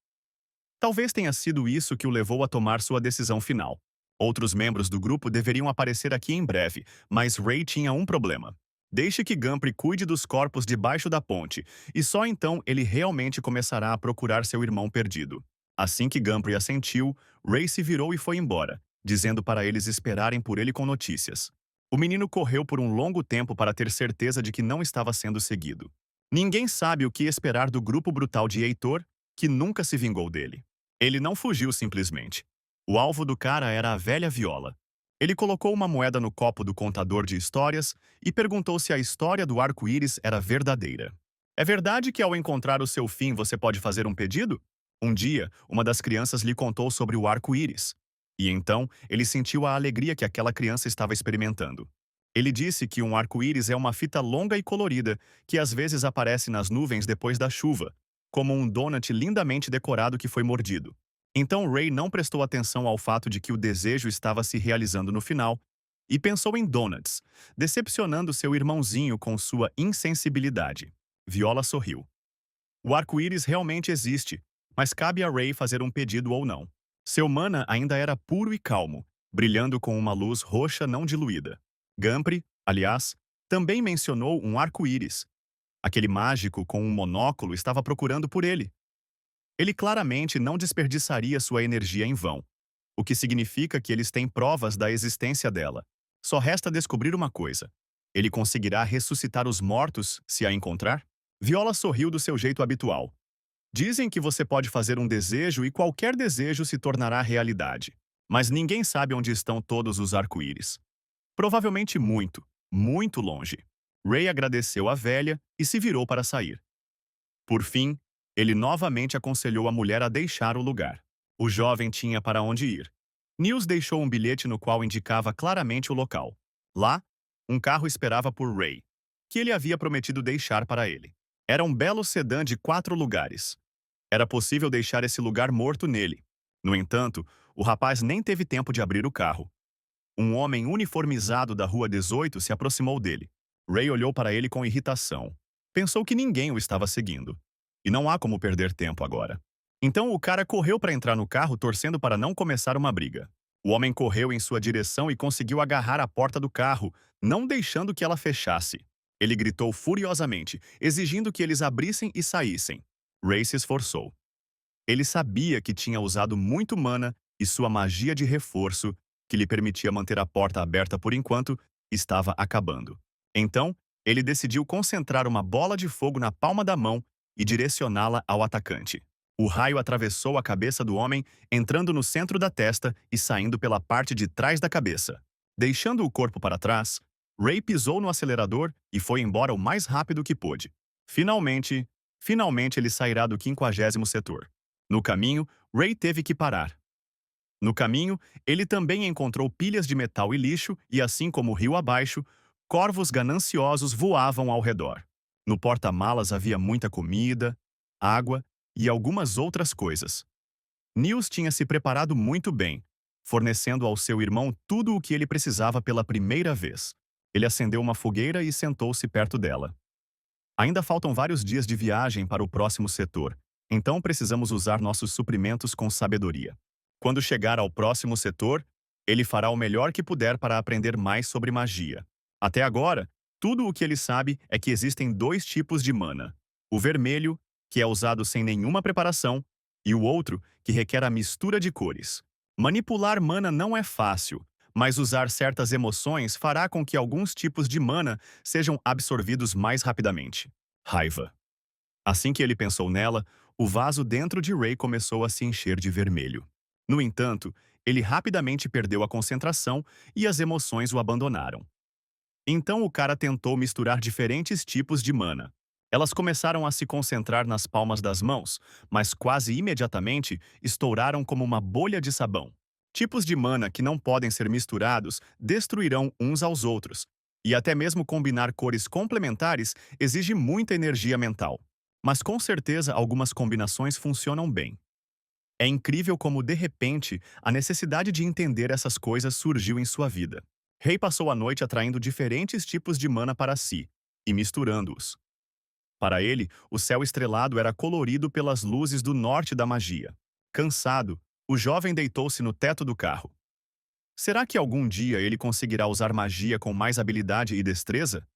Talvez tenha sido isso que o levou a tomar sua decisão final. Outros membros do grupo deveriam aparecer aqui em breve, mas Ray tinha um problema. Deixe que Gumpri cuide dos corpos debaixo da ponte, e só então ele realmente começará a procurar seu irmão perdido. Assim que Gumpri assentiu, Ray se virou e foi embora, dizendo para eles esperarem por ele com notícias. O menino correu por um longo tempo para ter certeza de que não estava sendo seguido. Ninguém sabe o que esperar do grupo brutal de Heitor, que nunca se vingou dele. Ele não fugiu simplesmente. O alvo do cara era a velha Viola. Ele colocou uma moeda no copo do contador de histórias e perguntou se a história do arco-íris era verdadeira. É verdade que ao encontrar o seu fim você pode fazer um pedido? Um dia, uma das crianças lhe contou sobre o arco-íris. E então, ele sentiu a alegria que aquela criança estava experimentando. Ele disse que um arco-íris é uma fita longa e colorida que às vezes aparece nas nuvens depois da chuva, como um donut lindamente decorado que foi mordido. Então Ray não prestou atenção ao fato de que o desejo estava se realizando no final e pensou em Donuts, decepcionando seu irmãozinho com sua insensibilidade. Viola sorriu. O arco-íris realmente existe, mas cabe a Ray fazer um pedido ou não. Seu mana ainda era puro e calmo, brilhando com uma luz roxa não diluída. Gampri, aliás, também mencionou um arco-íris. Aquele mágico com um monóculo estava procurando por ele. Ele claramente não desperdiçaria sua energia em vão, o que significa que eles têm provas da existência dela. Só resta descobrir uma coisa. Ele conseguirá ressuscitar os mortos se a encontrar? Viola sorriu do seu jeito habitual. Dizem que você pode fazer um desejo e qualquer desejo se tornará realidade. Mas ninguém sabe onde estão todos os arco-íris. Provavelmente muito, muito longe. Ray agradeceu à velha e se virou para sair. Por fim, ele novamente aconselhou a mulher a deixar o lugar. O jovem tinha para onde ir. Niels deixou um bilhete no qual indicava claramente o local. Lá, um carro esperava por Ray, que ele havia prometido deixar para ele. Era um belo sedã de 4 lugares. Era possível deixar esse lugar morto nele. No entanto, o rapaz nem teve tempo de abrir o carro. Um homem uniformizado da Rua 18 se aproximou dele. Ray olhou para ele com irritação. Pensou que ninguém o estava seguindo. E não há como perder tempo agora. Então o cara correu para entrar no carro torcendo para não começar uma briga. O homem correu em sua direção e conseguiu agarrar a porta do carro, não deixando que ela fechasse. Ele gritou furiosamente, exigindo que eles abrissem e saíssem. Ray se esforçou. Ele sabia que tinha usado muito mana e sua magia de reforço, que lhe permitia manter a porta aberta por enquanto, estava acabando. Então, ele decidiu concentrar uma bola de fogo na palma da mão e direcioná-la ao atacante. O raio atravessou a cabeça do homem, entrando no centro da testa e saindo pela parte de trás da cabeça. Deixando o corpo para trás, Ray pisou no acelerador e foi embora o mais rápido que pôde. Finalmente ele sairá do 50º setor. No caminho, Ray teve que parar. No caminho, ele também encontrou pilhas de metal e lixo e, assim como o rio abaixo, corvos gananciosos voavam ao redor. No porta-malas havia muita comida, água e algumas outras coisas. Niels tinha se preparado muito bem, fornecendo ao seu irmão tudo o que ele precisava pela primeira vez. Ele acendeu uma fogueira e sentou-se perto dela. Ainda faltam vários dias de viagem para o próximo setor, então precisamos usar nossos suprimentos com sabedoria. Quando chegar ao próximo setor, ele fará o melhor que puder para aprender mais sobre magia. Até agora, tudo o que ele sabe é que existem 2 tipos de mana. O vermelho, que é usado sem nenhuma preparação, e o outro, que requer a mistura de cores. Manipular mana não é fácil, mas usar certas emoções fará com que alguns tipos de mana sejam absorvidos mais rapidamente. Raiva. Assim que ele pensou nela, o vaso dentro de Ray começou a se encher de vermelho. No entanto, ele rapidamente perdeu a concentração e as emoções o abandonaram. Então o cara tentou misturar diferentes tipos de mana. Elas começaram a se concentrar nas palmas das mãos, mas quase imediatamente estouraram como uma bolha de sabão. Tipos de mana que não podem ser misturados destruirão uns aos outros, e até mesmo combinar cores complementares exige muita energia mental. Mas com certeza algumas combinações funcionam bem. É incrível como, de repente, a necessidade de entender essas coisas surgiu em sua vida. Ray passou a noite atraindo diferentes tipos de mana para si e misturando-os. Para ele, o céu estrelado era colorido pelas luzes do norte da magia. Cansado, o jovem deitou-se no teto do carro. Será que algum dia ele conseguirá usar magia com mais habilidade e destreza?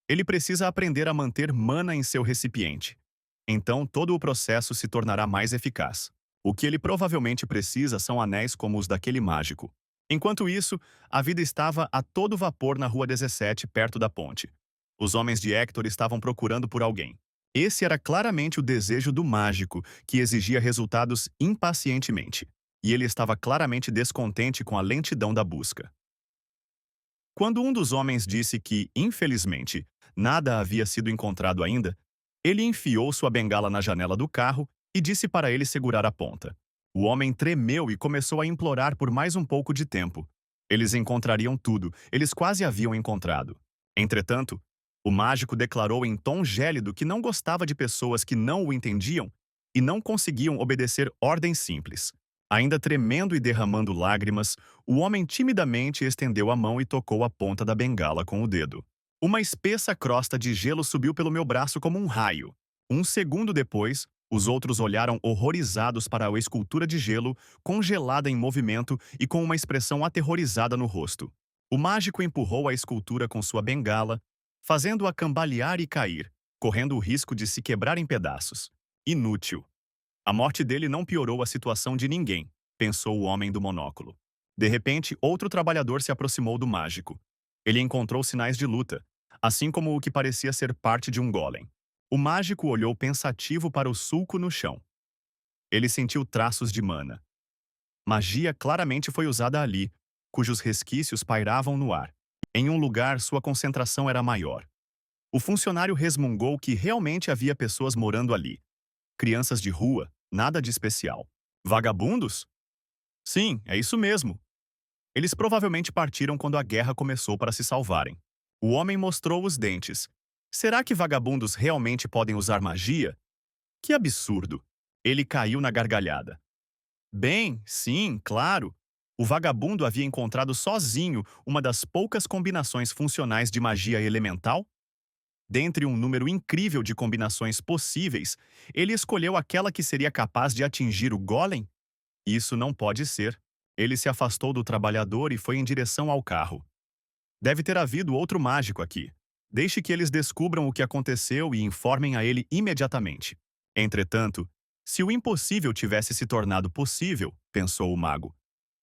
Ele precisa aprender a manter mana em seu recipiente. Então todo o processo se tornará mais eficaz. O que ele provavelmente precisa são anéis como os daquele mágico. Enquanto isso, a vida estava a todo vapor na Rua 17, perto da ponte. Os homens de Hector estavam procurando por alguém. Esse era claramente o desejo do mágico, que exigia resultados impacientemente. E ele estava claramente descontente com a lentidão da busca. Quando um dos homens disse que, infelizmente, nada havia sido encontrado ainda, ele enfiou sua bengala na janela do carro e disse para ele segurar a ponta. O homem tremeu e começou a implorar por mais um pouco de tempo. Eles encontrariam tudo, eles quase haviam encontrado. Entretanto, o mágico declarou em tom gélido que não gostava de pessoas que não o entendiam e não conseguiam obedecer ordens simples. Ainda tremendo e derramando lágrimas, o homem timidamente estendeu a mão e tocou a ponta da bengala com o dedo. Uma espessa crosta de gelo subiu pelo meu braço como um raio. Um segundo depois, os outros olharam horrorizados para a escultura de gelo, congelada em movimento e com uma expressão aterrorizada no rosto. O mágico empurrou a escultura com sua bengala, fazendo-a cambalear e cair, correndo o risco de se quebrar em pedaços. Inútil. A morte dele não piorou a situação de ninguém, pensou o homem do monóculo. De repente, outro trabalhador se aproximou do mágico. Ele encontrou sinais de luta, assim como o que parecia ser parte de um golem. O mágico olhou pensativo para o sulco no chão. Ele sentiu traços de mana. Magia claramente foi usada ali, cujos resquícios pairavam no ar. Em um lugar, sua concentração era maior. O funcionário resmungou que realmente havia pessoas morando ali. Crianças de rua, nada de especial. Vagabundos? Sim, é isso mesmo. Eles provavelmente partiram quando a guerra começou para se salvarem. O homem mostrou os dentes. Será que vagabundos realmente podem usar magia? Que absurdo! Ele caiu na gargalhada. Bem, sim, claro. O vagabundo havia encontrado sozinho uma das poucas combinações funcionais de magia elemental. Dentre um número incrível de combinações possíveis, ele escolheu aquela que seria capaz de atingir o golem? Isso não pode ser. Ele se afastou do trabalhador e foi em direção ao carro. Deve ter havido outro mágico aqui. Deixe que eles descubram o que aconteceu e informem a ele imediatamente. Entretanto, se o impossível tivesse se tornado possível, pensou o mago,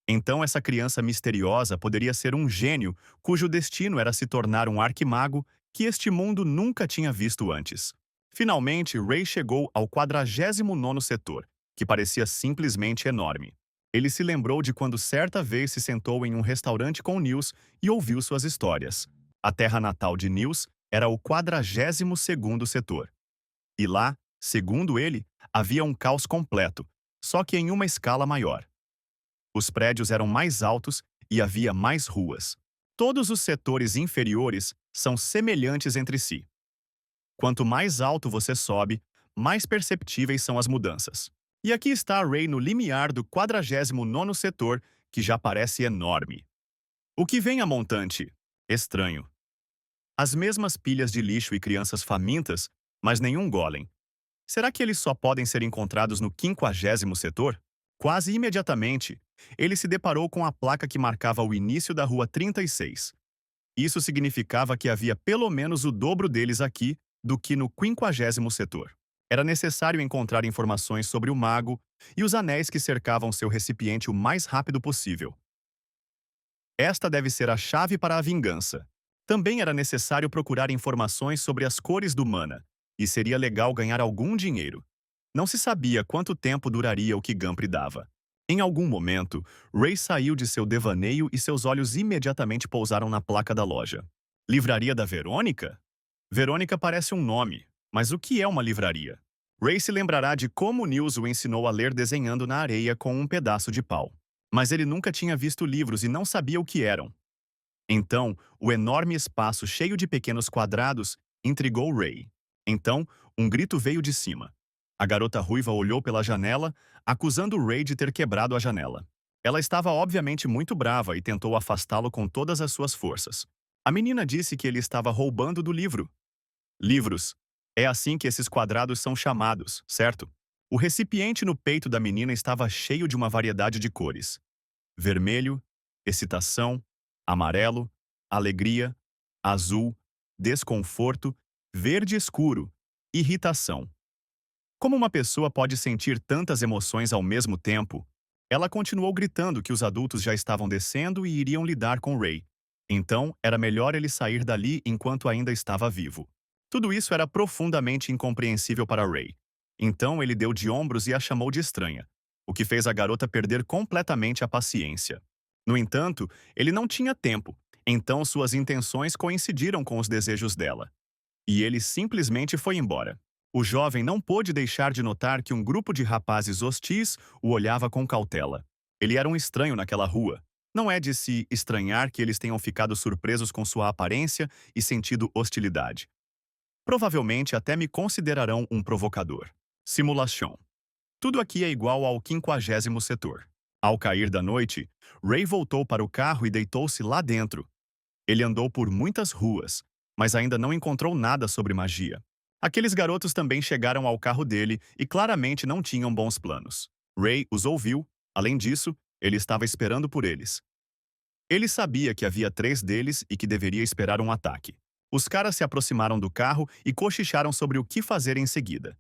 então essa criança misteriosa poderia ser um gênio cujo destino era se tornar um arquimago que este mundo nunca tinha visto antes. Finalmente, Ray chegou ao 49º setor, que parecia simplesmente enorme. Ele se lembrou de quando certa vez se sentou em um restaurante com Nils e ouviu suas histórias. A terra natal de Nils era o 42º setor. E lá, segundo ele, havia um caos completo, só que em uma escala maior. Os prédios eram mais altos e havia mais ruas. Todos os setores inferiores são semelhantes entre si. Quanto mais alto você sobe, mais perceptíveis são as mudanças. E aqui está Ray no limiar do 49º setor, que já parece enorme. O que vem a montante? Estranho. As mesmas pilhas de lixo e crianças famintas, mas nenhum golem. Será que eles só podem ser encontrados no 50º setor? Quase imediatamente, ele se deparou com a placa que marcava o início da Rua 36. Isso significava que havia pelo menos o dobro deles aqui do que no 50º setor. Era necessário encontrar informações sobre o mago e os anéis que cercavam seu recipiente o mais rápido possível. Esta deve ser a chave para a vingança. Também era necessário procurar informações sobre as cores do mana, e seria legal ganhar algum dinheiro. Não se sabia quanto tempo duraria o que Gampri dava. Em algum momento, Ray saiu de seu devaneio e seus olhos imediatamente pousaram na placa da loja. Livraria da Verônica? Verônica parece um nome, mas o que é uma livraria? Ray se lembrará de como Nils o ensinou a ler desenhando na areia com um pedaço de pau. Mas ele nunca tinha visto livros e não sabia o que eram. Então, o enorme espaço cheio de pequenos quadrados intrigou Ray. Então, um grito veio de cima. A garota ruiva olhou pela janela, acusando Ray de ter quebrado a janela. Ela estava obviamente muito brava e tentou afastá-lo com todas as suas forças. A menina disse que ele estava roubando do livro. Livros. É assim que esses quadrados são chamados, certo? O recipiente no peito da menina estava cheio de uma variedade de cores. Vermelho, excitação, amarelo, alegria, azul, desconforto, verde escuro, irritação. Como uma pessoa pode sentir tantas emoções ao mesmo tempo? Ela continuou gritando que os adultos já estavam descendo e iriam lidar com Ray. Então, era melhor ele sair dali enquanto ainda estava vivo. Tudo isso era profundamente incompreensível para Ray. Então, ele deu de ombros e a chamou de estranha, o que fez a garota perder completamente a paciência. No entanto, ele não tinha tempo, então suas intenções coincidiram com os desejos dela. E ele simplesmente foi embora. O jovem não pôde deixar de notar que um grupo de rapazes hostis o olhava com cautela. Ele era um estranho naquela rua. Não é de se estranhar que eles tenham ficado surpresos com sua aparência e sentido hostilidade. Provavelmente até me considerarão um provocador. Simulação. Tudo aqui é igual ao 50º setor. Ao cair da noite, Ray voltou para o carro e deitou-se lá dentro. Ele andou por muitas ruas, mas ainda não encontrou nada sobre magia. Aqueles garotos também chegaram ao carro dele e claramente não tinham bons planos. Ray os ouviu, além disso, ele estava esperando por eles. Ele sabia que havia 3 deles e que deveria esperar um ataque. Os caras se aproximaram do carro e cochicharam sobre o que fazer em seguida.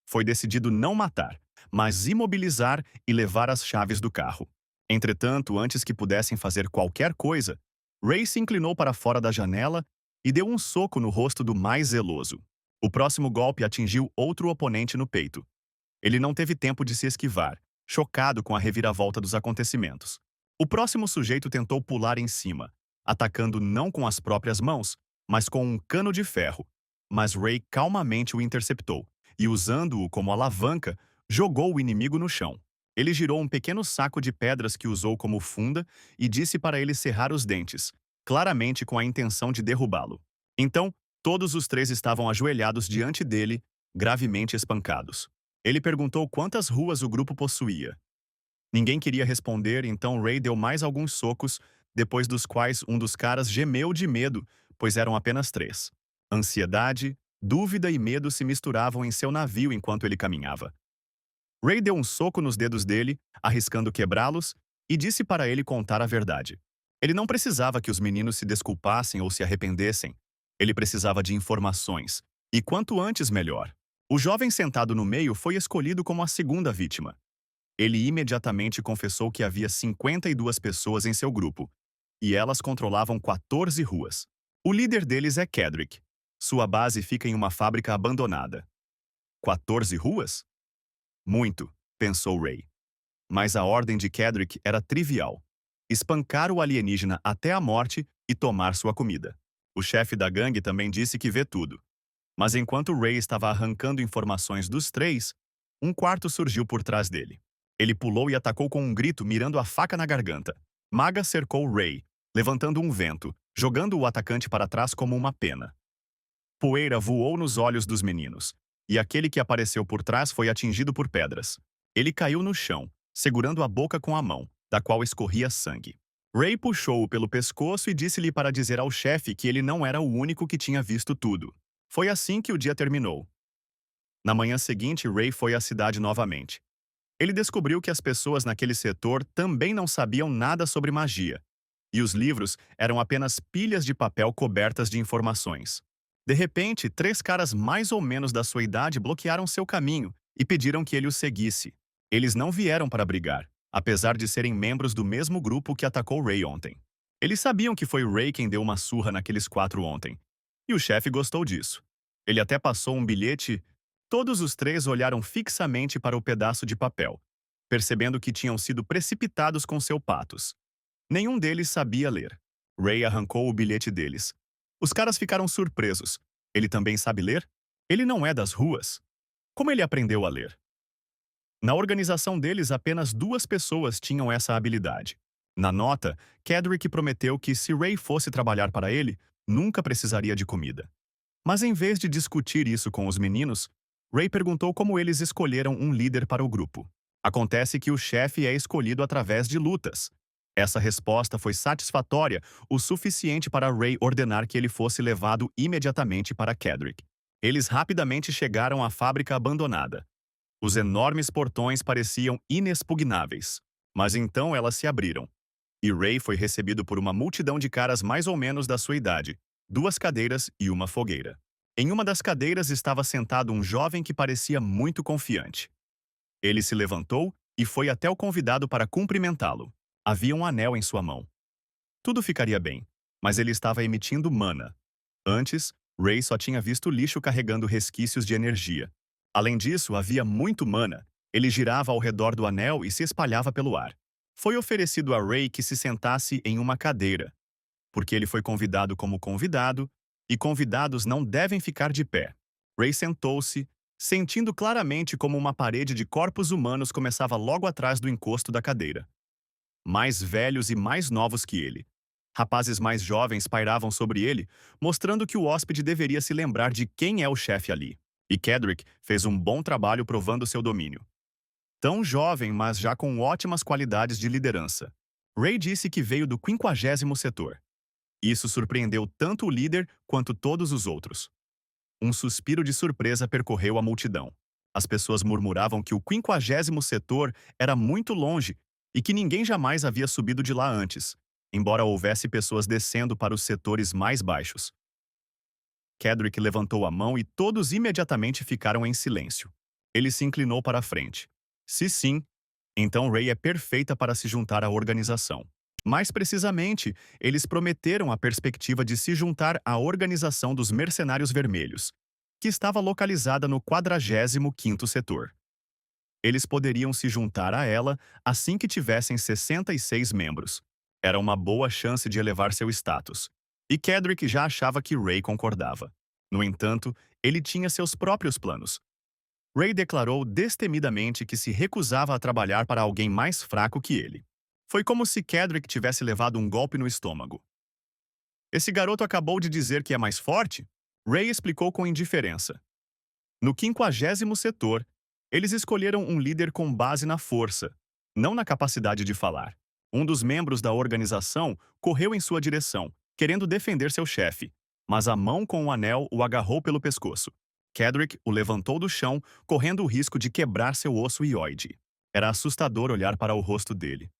Foi decidido não matar, mas imobilizar e levar as chaves do carro. Entretanto, antes que pudessem fazer qualquer coisa, Ray se inclinou para fora da janela e deu um soco no rosto do mais zeloso. O próximo golpe atingiu outro oponente no peito. Ele não teve tempo de se esquivar, chocado com a reviravolta dos acontecimentos. O próximo sujeito tentou pular em cima, atacando não com as próprias mãos, mas com um cano de ferro. Mas Ray calmamente o interceptou e, usando-o como alavanca, jogou o inimigo no chão. Ele girou um pequeno saco de pedras que usou como funda e disse para ele cerrar os dentes, claramente com a intenção de derrubá-lo. Então, todos os 3 estavam ajoelhados diante dele, gravemente espancados. Ele perguntou quantas ruas o grupo possuía. Ninguém queria responder, então Ray deu mais alguns socos, depois dos quais um dos caras gemeu de medo, pois eram apenas 3. Ansiedade, dúvida e medo se misturavam em seu navio enquanto ele caminhava. Ray deu um soco nos dedos dele, arriscando quebrá-los, e disse para ele contar a verdade. Ele não precisava que os meninos se desculpassem ou se arrependessem. Ele precisava de informações, e quanto antes melhor. O jovem sentado no meio foi escolhido como a segunda vítima. Ele imediatamente confessou que havia 52 pessoas em seu grupo, e elas controlavam 14 ruas. O líder deles é Kedrick. Sua base fica em uma fábrica abandonada. 14 ruas? Muito, pensou Ray. Mas a ordem de Kedrick era trivial: espancar o alienígena até a morte e tomar sua comida. O chefe da gangue também disse que vê tudo. Mas enquanto Ray estava arrancando informações dos 3, um quarto surgiu por trás dele. Ele pulou e atacou com um grito, mirando a faca na garganta. Maga cercou Ray, levantando um vento, jogando o atacante para trás como uma pena. Poeira voou nos olhos dos meninos, e aquele que apareceu por trás foi atingido por pedras. Ele caiu no chão, segurando a boca com a mão, da qual escorria sangue. Ray puxou-o pelo pescoço e disse-lhe para dizer ao chefe que ele não era o único que tinha visto tudo. Foi assim que o dia terminou. Na manhã seguinte, Ray foi à cidade novamente. Ele descobriu que as pessoas naquele setor também não sabiam nada sobre magia, e os livros eram apenas pilhas de papel cobertas de informações. De repente, 3 caras mais ou menos da sua idade bloquearam seu caminho e pediram que ele os seguisse. Eles não vieram para brigar, apesar de serem membros do mesmo grupo que atacou Ray ontem. Eles sabiam que foi Ray quem deu uma surra naqueles 4 ontem, e o chefe gostou disso. Ele até passou um bilhete. Todos os 3 olharam fixamente para o pedaço de papel, percebendo que tinham sido precipitados com seu patos. Nenhum deles sabia ler. Ray arrancou o bilhete deles. Os caras ficaram surpresos. Ele também sabe ler? Ele não é das ruas. Como ele aprendeu a ler? Na organização deles, apenas 2 pessoas tinham essa habilidade. Na nota, Kedrick prometeu que se Ray fosse trabalhar para ele, nunca precisaria de comida. Mas em vez de discutir isso com os meninos, Ray perguntou como eles escolheram um líder para o grupo. Acontece que o chefe é escolhido através de lutas. Essa resposta foi satisfatória o suficiente para Ray ordenar que ele fosse levado imediatamente para Kedrick. Eles rapidamente chegaram à fábrica abandonada. Os enormes portões pareciam inexpugnáveis, mas então elas se abriram. E Ray foi recebido por uma multidão de caras mais ou menos da sua idade, 2 cadeiras e uma fogueira. Em uma das cadeiras estava sentado um jovem que parecia muito confiante. Ele se levantou e foi até o convidado para cumprimentá-lo. Havia um anel em sua mão. Tudo ficaria bem, mas ele estava emitindo mana. Antes, Ray só tinha visto lixo carregando resquícios de energia. Além disso, havia muito mana. Ele girava ao redor do anel e se espalhava pelo ar. Foi oferecido a Ray que se sentasse em uma cadeira, porque ele foi convidado como convidado, e convidados não devem ficar de pé. Ray sentou-se, sentindo claramente como uma parede de corpos humanos começava logo atrás do encosto da cadeira. Mais velhos e mais novos que ele. Rapazes mais jovens pairavam sobre ele, mostrando que o hóspede deveria se lembrar de quem é o chefe ali. E Kedrick fez um bom trabalho provando seu domínio. tão jovem, mas já com ótimas qualidades de liderança. Ray disse que veio do 50º setor. Isso surpreendeu tanto o líder quanto todos os outros. Um suspiro de surpresa percorreu a multidão. As pessoas murmuravam que o 50º setor era muito longe e que ninguém jamais havia subido de lá antes, embora houvesse pessoas descendo para os setores mais baixos. Kedrick levantou a mão e todos imediatamente ficaram em silêncio. Ele se inclinou para a frente. Se sim, então Ray é perfeita para se juntar à organização. Mais precisamente, eles prometeram a perspectiva de se juntar à Organização dos Mercenários Vermelhos, que estava localizada no 45º setor. Eles poderiam se juntar a ela assim que tivessem 66 membros. Era uma boa chance de elevar seu status. E Kedrick já achava que Ray concordava. No entanto, ele tinha seus próprios planos. Ray declarou destemidamente que se recusava a trabalhar para alguém mais fraco que ele. Foi como se Kedrick tivesse levado um golpe no estômago. Esse garoto acabou de dizer que é mais forte? Ray explicou com indiferença. No 50º setor, eles escolheram um líder com base na força, não na capacidade de falar. Um dos membros da organização correu em sua direção, querendo defender seu chefe, mas a mão com o anel o agarrou pelo pescoço. Kedrick o levantou do chão, correndo o risco de quebrar seu osso hioide. Era assustador olhar para o rosto dele.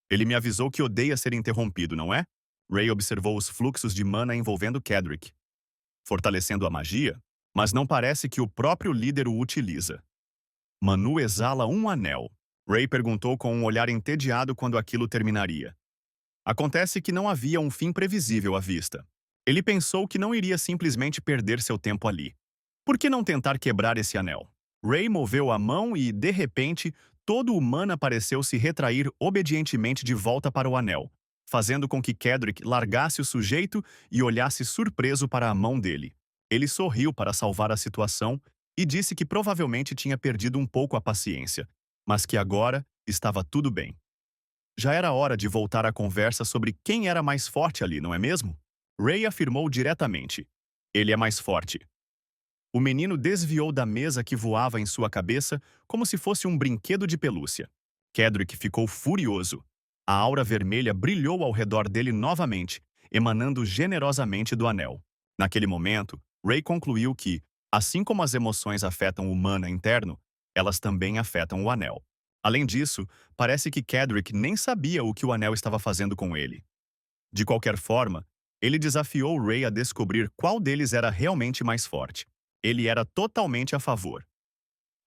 Ele me avisou que odeia ser interrompido, não é? Ray observou os fluxos de mana envolvendo Kedrick, fortalecendo a magia, mas não parece que o próprio líder o utiliza. Manu exala um anel. Ray perguntou com um olhar entediado quando aquilo terminaria. Acontece que não havia um fim previsível à vista. Ele pensou que não iria simplesmente perder seu tempo ali. Por que não tentar quebrar esse anel? Ray moveu a mão e, de repente, todo o mana pareceu se retrair obedientemente de volta para o anel, fazendo com que Kedrick largasse o sujeito e olhasse surpreso para a mão dele. Ele sorriu para salvar a situação e disse que provavelmente tinha perdido um pouco a paciência, mas que agora estava tudo bem. Já era hora de voltar à conversa sobre quem era mais forte ali, não é mesmo? Ray afirmou diretamente. Ele é mais forte. O menino desviou da mesa que voava em sua cabeça como se fosse um brinquedo de pelúcia. Kedrick ficou furioso. A aura vermelha brilhou ao redor dele novamente, emanando generosamente do anel. Naquele momento, Ray concluiu que, assim como as emoções afetam o mana interno, elas também afetam o anel. Além disso, parece que Kedrick nem sabia o que o anel estava fazendo com ele. De qualquer forma, ele desafiou Ray a descobrir qual deles era realmente mais forte. Ele era totalmente a favor.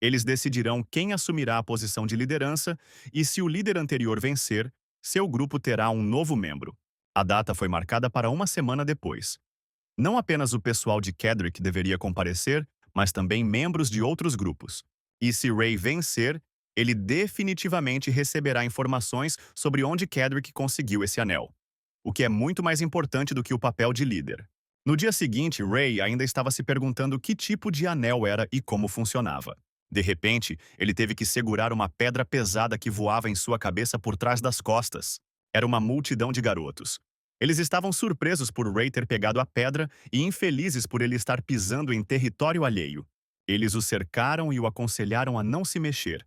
Eles decidirão quem assumirá a posição de liderança e, se o líder anterior vencer, seu grupo terá um novo membro. A data foi marcada para uma semana depois. Não apenas o pessoal de Kedrick deveria comparecer, mas também membros de outros grupos. E se Ray vencer, ele definitivamente receberá informações sobre onde Kedrick conseguiu esse anel, o que é muito mais importante do que o papel de líder. No dia seguinte, Ray ainda estava se perguntando que tipo de anel era e como funcionava. De repente, ele teve que segurar uma pedra pesada que voava em sua cabeça por trás das costas. Era uma multidão de garotos. Eles estavam surpresos por Ray ter pegado a pedra e infelizes por ele estar pisando em território alheio. Eles o cercaram e o aconselharam a não se mexer.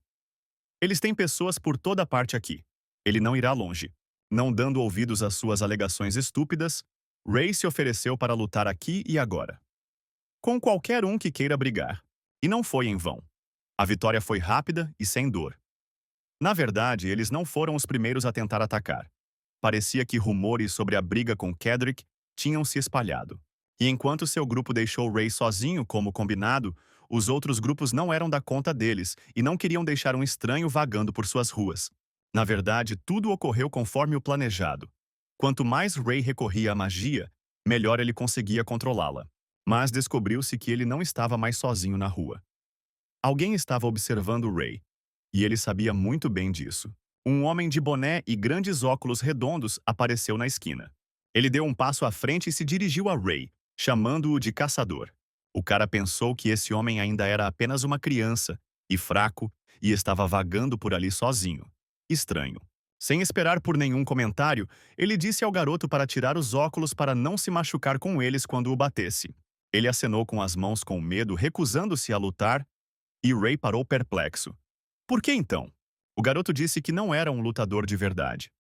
Eles têm pessoas por toda parte aqui. Ele não irá longe. Não dando ouvidos às suas alegações estúpidas, Ray se ofereceu para lutar aqui e agora, com qualquer um que queira brigar. E não foi em vão. A vitória foi rápida e sem dor. Na verdade, eles não foram os primeiros a tentar atacar. Parecia que rumores sobre a briga com Kedrick tinham se espalhado. E enquanto seu grupo deixou Ray sozinho como combinado, os outros grupos não eram da conta deles e não queriam deixar um estranho vagando por suas ruas. Na verdade, tudo ocorreu conforme o planejado. Quanto mais Ray recorria à magia, melhor ele conseguia controlá-la. Mas descobriu-se que ele não estava mais sozinho na rua. Alguém estava observando Ray, e ele sabia muito bem disso. Um homem de boné e grandes óculos redondos apareceu na esquina. Ele deu um passo à frente e se dirigiu a Ray, chamando-o de caçador. O cara pensou que esse homem ainda era apenas uma criança, e fraco, e estava vagando por ali sozinho. Estranho. Sem esperar por nenhum comentário, ele disse ao garoto para tirar os óculos para não se machucar com eles quando o batesse. Ele acenou com as mãos com medo, recusando-se a lutar, e Ray parou perplexo. Por que então? O garoto disse que não era um lutador de verdade.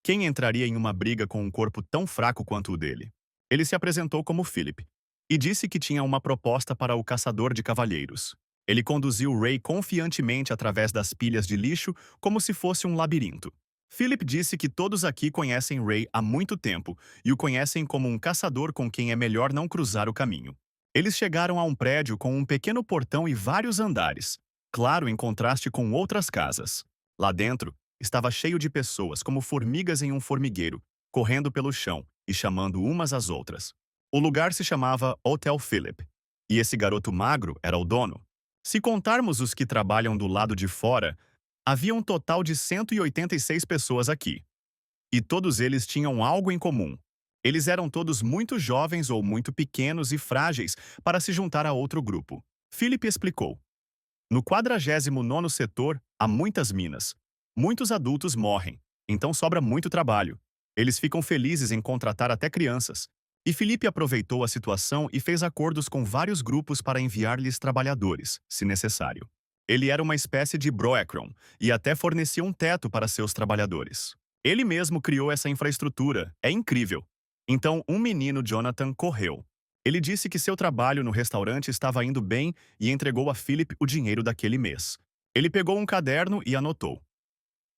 Quem entraria em uma briga com um corpo tão fraco quanto o dele? Ele se apresentou como Philip e disse que tinha uma proposta para o caçador de cavalheiros. Ele conduziu Ray confiantemente através das pilhas de lixo como se fosse um labirinto. Philip disse que todos aqui conhecem Ray há muito tempo e o conhecem como um caçador com quem é melhor não cruzar o caminho. Eles chegaram a um prédio com um pequeno portão e vários andares, claro em contraste com outras casas. Lá dentro, estava cheio de pessoas, como formigas em um formigueiro, correndo pelo chão e chamando umas às outras. O lugar se chamava Hotel Philip, e esse garoto magro era o dono. Se contarmos os que trabalham do lado de fora, havia um total de 186 pessoas aqui. E todos eles tinham algo em comum. Eles eram todos muito jovens ou muito pequenos e frágeis para se juntar a outro grupo. Philip explicou. No 49º setor, há muitas minas. Muitos adultos morrem, então sobra muito trabalho. Eles ficam felizes em contratar até crianças. E Felipe aproveitou a situação e fez acordos com vários grupos para enviar-lhes trabalhadores, se necessário. Ele era uma espécie de Broekron e até fornecia um teto para seus trabalhadores. Ele mesmo criou essa infraestrutura, é incrível. Então, um menino, Jonathan, correu. Ele disse que seu trabalho no restaurante estava indo bem e entregou a Philip o dinheiro daquele mês. Ele pegou um caderno e anotou.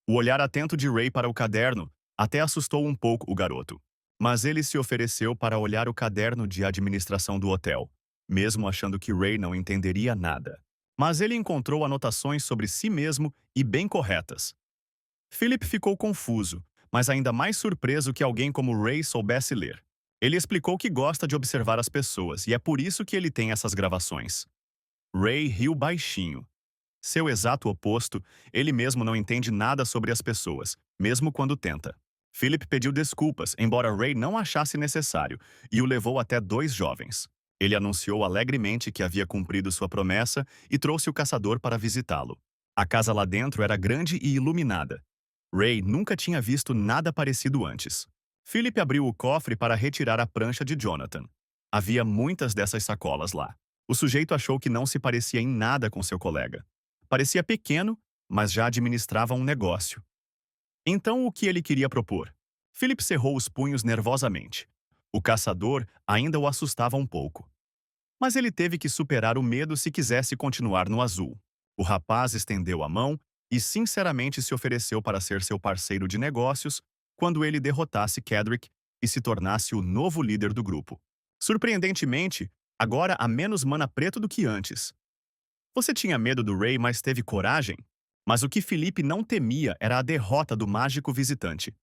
O olhar atento de Ray para o caderno até assustou um pouco o garoto. Mas ele se ofereceu para olhar o caderno de administração do hotel, mesmo achando que Ray não entenderia nada. Mas ele encontrou anotações sobre si mesmo e bem corretas. Philip ficou confuso, mas ainda mais surpreso que alguém como Ray soubesse ler. Ele explicou que gosta de observar as pessoas e é por isso que ele tem essas gravações. Ray riu baixinho. Seu exato oposto, ele mesmo não entende nada sobre as pessoas, mesmo quando tenta. Philip pediu desculpas, embora Ray não achasse necessário, e o levou até dois jovens. Ele anunciou alegremente que havia cumprido sua promessa e trouxe o caçador para visitá-lo. A casa lá dentro era grande e iluminada. Ray nunca tinha visto nada parecido antes. Philip abriu o cofre para retirar a prancha de Jonathan. Havia muitas dessas sacolas lá. O sujeito achou que não se parecia em nada com seu colega. Parecia pequeno, mas já administrava um negócio. Então, o que ele queria propor? Philip cerrou os punhos nervosamente. O caçador ainda o assustava um pouco. Mas ele teve que superar o medo se quisesse continuar no azul. O rapaz estendeu a mão e sinceramente se ofereceu para ser seu parceiro de negócios quando ele derrotasse Kedrick e se tornasse o novo líder do grupo. Surpreendentemente, agora há menos mana preto do que antes. Você tinha medo do Ray, mas teve coragem? Mas o que Felipe não temia era a derrota do mágico visitante.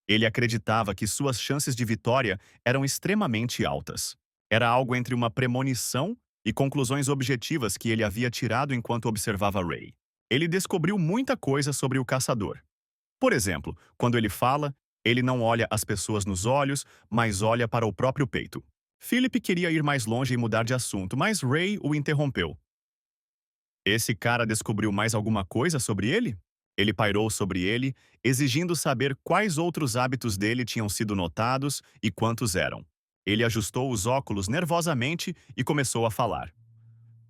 Ele acreditava que suas chances de vitória eram extremamente altas. Era algo entre uma premonição e conclusões objetivas que ele havia tirado enquanto observava Ray. Ele descobriu muita coisa sobre o caçador. Por exemplo, quando ele fala, ele não olha as pessoas nos olhos, mas olha para o próprio peito. Philip queria ir mais longe e mudar de assunto, mas Ray o interrompeu. Esse cara descobriu mais alguma coisa sobre ele? Ele pairou sobre ele, exigindo saber quais outros hábitos dele tinham sido notados e quantos eram. Ele ajustou os óculos nervosamente e começou a falar.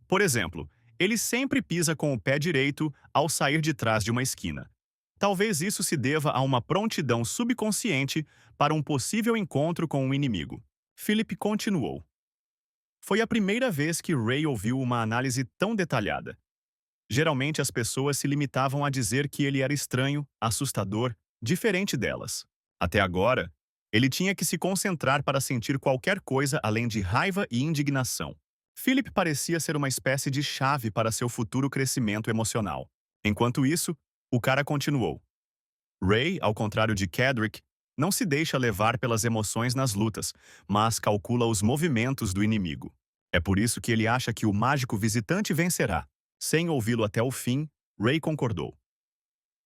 Por exemplo, ele sempre pisa com o pé direito ao sair de trás de uma esquina. Talvez isso se deva a uma prontidão subconsciente para um possível encontro com um inimigo. Philip continuou. Foi a primeira vez que Ray ouviu uma análise tão detalhada. Geralmente as pessoas se limitavam a dizer que ele era estranho, assustador, diferente delas. Até agora, ele tinha que se concentrar para sentir qualquer coisa além de raiva e indignação. Philip parecia ser uma espécie de chave para seu futuro crescimento emocional. Enquanto isso, o cara continuou. Ray, ao contrário de Kedrick, não se deixa levar pelas emoções nas lutas, mas calcula os movimentos do inimigo. É por isso que ele acha que o mágico visitante vencerá. Sem ouvi-lo até o fim, Ray concordou.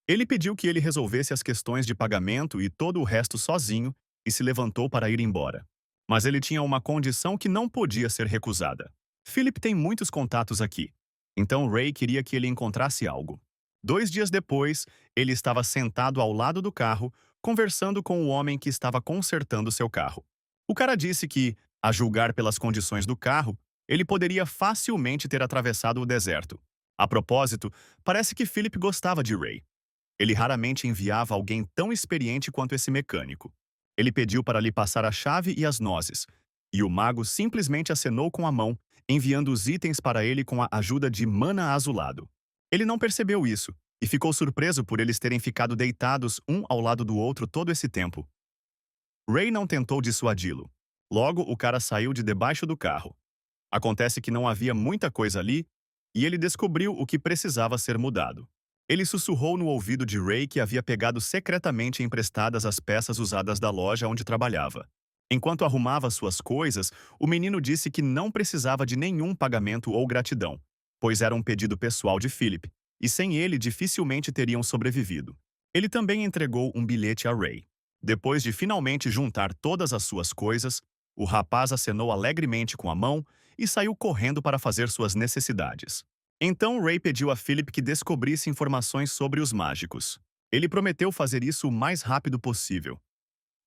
Ele pediu que ele resolvesse as questões de pagamento e todo o resto sozinho e se levantou para ir embora. Mas ele tinha uma condição que não podia ser recusada. Philip tem muitos contatos aqui, então Ray queria que ele encontrasse algo. 2 dias depois, ele estava sentado ao lado do carro, conversando com o homem que estava consertando seu carro. O cara disse que, a julgar pelas condições do carro, ele poderia facilmente ter atravessado o deserto. A propósito, parece que Philip gostava de Ray. Ele raramente enviava alguém tão experiente quanto esse mecânico. Ele pediu para lhe passar a chave e as nozes, e o mago simplesmente acenou com a mão, enviando os itens para ele com a ajuda de Mana Azulado. Ele não percebeu isso, e ficou surpreso por eles terem ficado deitados um ao lado do outro todo esse tempo. Ray não tentou dissuadi-lo. Logo, o cara saiu de debaixo do carro. Acontece que não havia muita coisa ali, e ele descobriu o que precisava ser mudado. Ele sussurrou no ouvido de Ray que havia pegado secretamente emprestadas as peças usadas da loja onde trabalhava. Enquanto arrumava suas coisas, o menino disse que não precisava de nenhum pagamento ou gratidão, pois era um pedido pessoal de Philip, e sem ele dificilmente teriam sobrevivido. Ele também entregou um bilhete a Ray. Depois de finalmente juntar todas as suas coisas, o rapaz acenou alegremente com a mão e saiu correndo para fazer suas necessidades. Então Ray pediu a Philip que descobrisse informações sobre os mágicos. Ele prometeu fazer isso o mais rápido possível.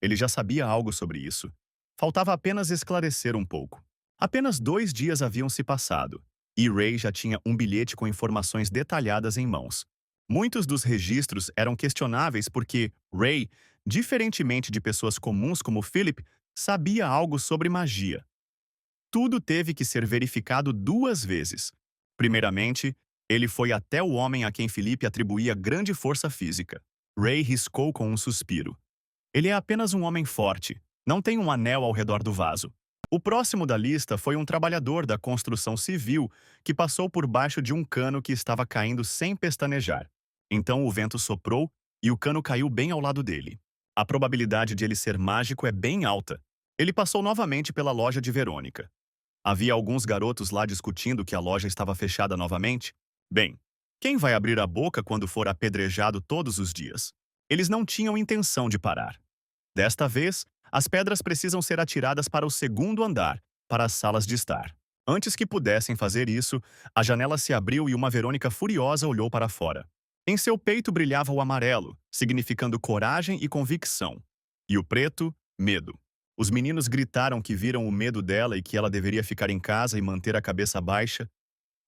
Ele já sabia algo sobre isso. Faltava apenas esclarecer um pouco. Apenas 2 dias haviam se passado, e Ray já tinha um bilhete com informações detalhadas em mãos. Muitos dos registros eram questionáveis porque Ray, diferentemente de pessoas comuns como Philip, sabia algo sobre magia. Tudo teve que ser verificado 2 vezes. Primeiramente, ele foi até o homem a quem Felipe atribuía grande força física. Ray riscou com um suspiro. Ele é apenas um homem forte, não tem um anel ao redor do vaso. O próximo da lista foi um trabalhador da construção civil que passou por baixo de um cano que estava caindo sem pestanejar. Então o vento soprou e o cano caiu bem ao lado dele. A probabilidade de ele ser mágico é bem alta. Ele passou novamente pela loja de Verônica. Havia alguns garotos lá discutindo que a loja estava fechada novamente. Bem, quem vai abrir a boca quando for apedrejado todos os dias? Eles não tinham intenção de parar. Desta vez, as pedras precisam ser atiradas para o segundo andar, para as salas de estar. Antes que pudessem fazer isso, a janela se abriu e uma Verônica furiosa olhou para fora. Em seu peito brilhava o amarelo, significando coragem e convicção. E o preto, medo. Os meninos gritaram que viram o medo dela e que ela deveria ficar em casa e manter a cabeça baixa.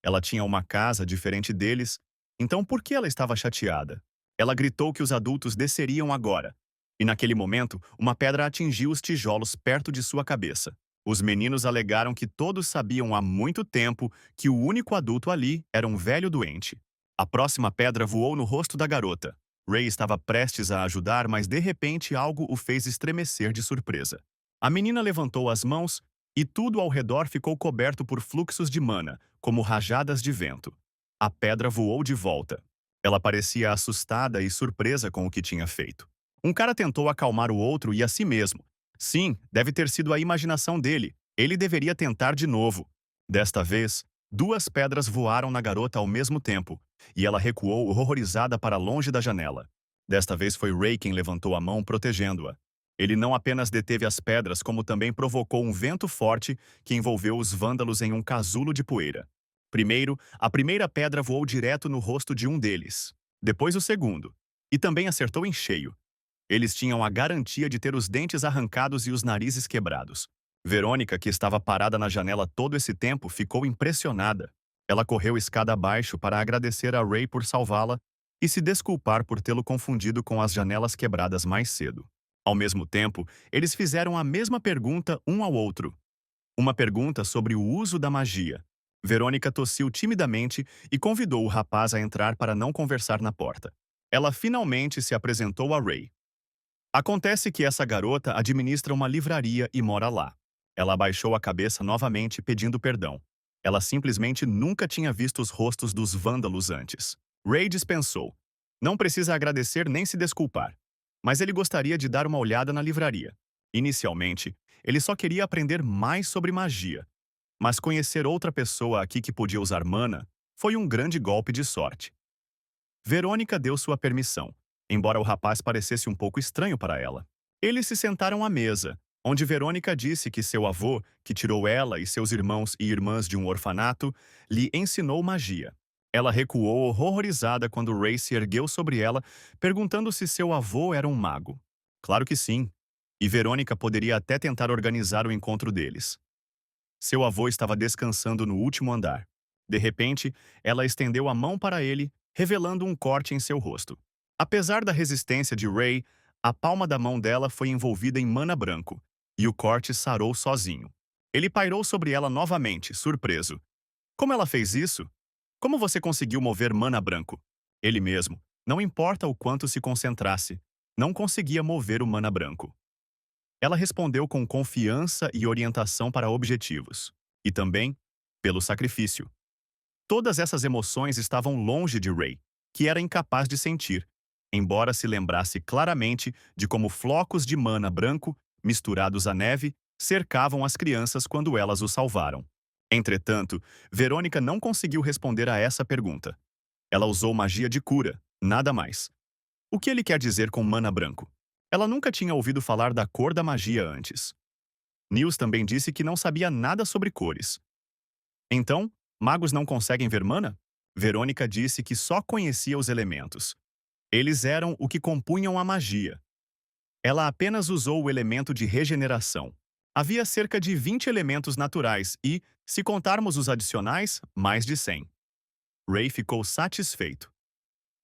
Ela tinha uma casa diferente deles, então por que ela estava chateada? Ela gritou que os adultos desceriam agora. E naquele momento, uma pedra atingiu os tijolos perto de sua cabeça. Os meninos alegaram que todos sabiam há muito tempo que o único adulto ali era um velho doente. A próxima pedra voou no rosto da garota. Ray estava prestes a ajudar, mas de repente algo o fez estremecer de surpresa. A menina levantou as mãos e tudo ao redor ficou coberto por fluxos de mana, como rajadas de vento. A pedra voou de volta. Ela parecia assustada e surpresa com o que tinha feito. Um cara tentou acalmar o outro e a si mesmo. Sim, deve ter sido a imaginação dele. Ele deveria tentar de novo. Desta vez, 2 pedras voaram na garota ao mesmo tempo, e ela recuou horrorizada para longe da janela. Desta vez foi Ray quem levantou a mão protegendo-a. Ele não apenas deteve as pedras, como também provocou um vento forte que envolveu os vândalos em um casulo de poeira. Primeiro, a primeira pedra voou direto no rosto de um deles. Depois o segundo. E também acertou em cheio. Eles tinham a garantia de ter os dentes arrancados e os narizes quebrados. Verônica, que estava parada na janela todo esse tempo, ficou impressionada. Ela correu escada abaixo para agradecer a Ray por salvá-la e se desculpar por tê-lo confundido com as janelas quebradas mais cedo. Ao mesmo tempo, eles fizeram a mesma pergunta um ao outro. Uma pergunta sobre o uso da magia. Verônica tossiu timidamente e convidou o rapaz a entrar para não conversar na porta. Ela finalmente se apresentou a Ray. Acontece que essa garota administra uma livraria e mora lá. Ela abaixou a cabeça novamente pedindo perdão. Ela simplesmente nunca tinha visto os rostos dos vândalos antes. Ray dispensou. Não precisa agradecer nem se desculpar. Mas ele gostaria de dar uma olhada na livraria. Inicialmente, ele só queria aprender mais sobre magia. Mas conhecer outra pessoa aqui que podia usar mana foi um grande golpe de sorte. Verônica deu sua permissão, embora o rapaz parecesse um pouco estranho para ela. Eles se sentaram à mesa, onde Verônica disse que seu avô, que tirou ela e seus irmãos e irmãs de um orfanato, lhe ensinou magia. Ela recuou horrorizada quando Ray se ergueu sobre ela, perguntando se seu avô era um mago. Claro que sim, e Verônica poderia até tentar organizar o encontro deles. Seu avô estava descansando no último andar. De repente, ela estendeu a mão para ele, revelando um corte em seu rosto. Apesar da resistência de Ray, a palma da mão dela foi envolvida em mana branco, e o corte sarou sozinho. Ele pairou sobre ela novamente, surpreso. Como ela fez isso? Como você conseguiu mover mana branco? Ele mesmo, não importa o quanto se concentrasse, não conseguia mover o mana branco. Ela respondeu com confiança e orientação para objetivos. E também pelo sacrifício. Todas essas emoções estavam longe de Ray, que era incapaz de sentir, embora se lembrasse claramente de como flocos de mana branco, misturados à neve, cercavam as crianças quando elas o salvaram. Entretanto, Verônica não conseguiu responder a essa pergunta. Ela usou magia de cura, nada mais. O que ele quer dizer com mana branco? Ela nunca tinha ouvido falar da cor da magia antes. Niels também disse que não sabia nada sobre cores. Então, magos não conseguem ver mana? Verônica disse que só conhecia os elementos. Eles eram o que compunham a magia. Ela apenas usou o elemento de regeneração. Havia cerca de 20 elementos naturais e, se contarmos os adicionais, mais de 100. Ray ficou satisfeito.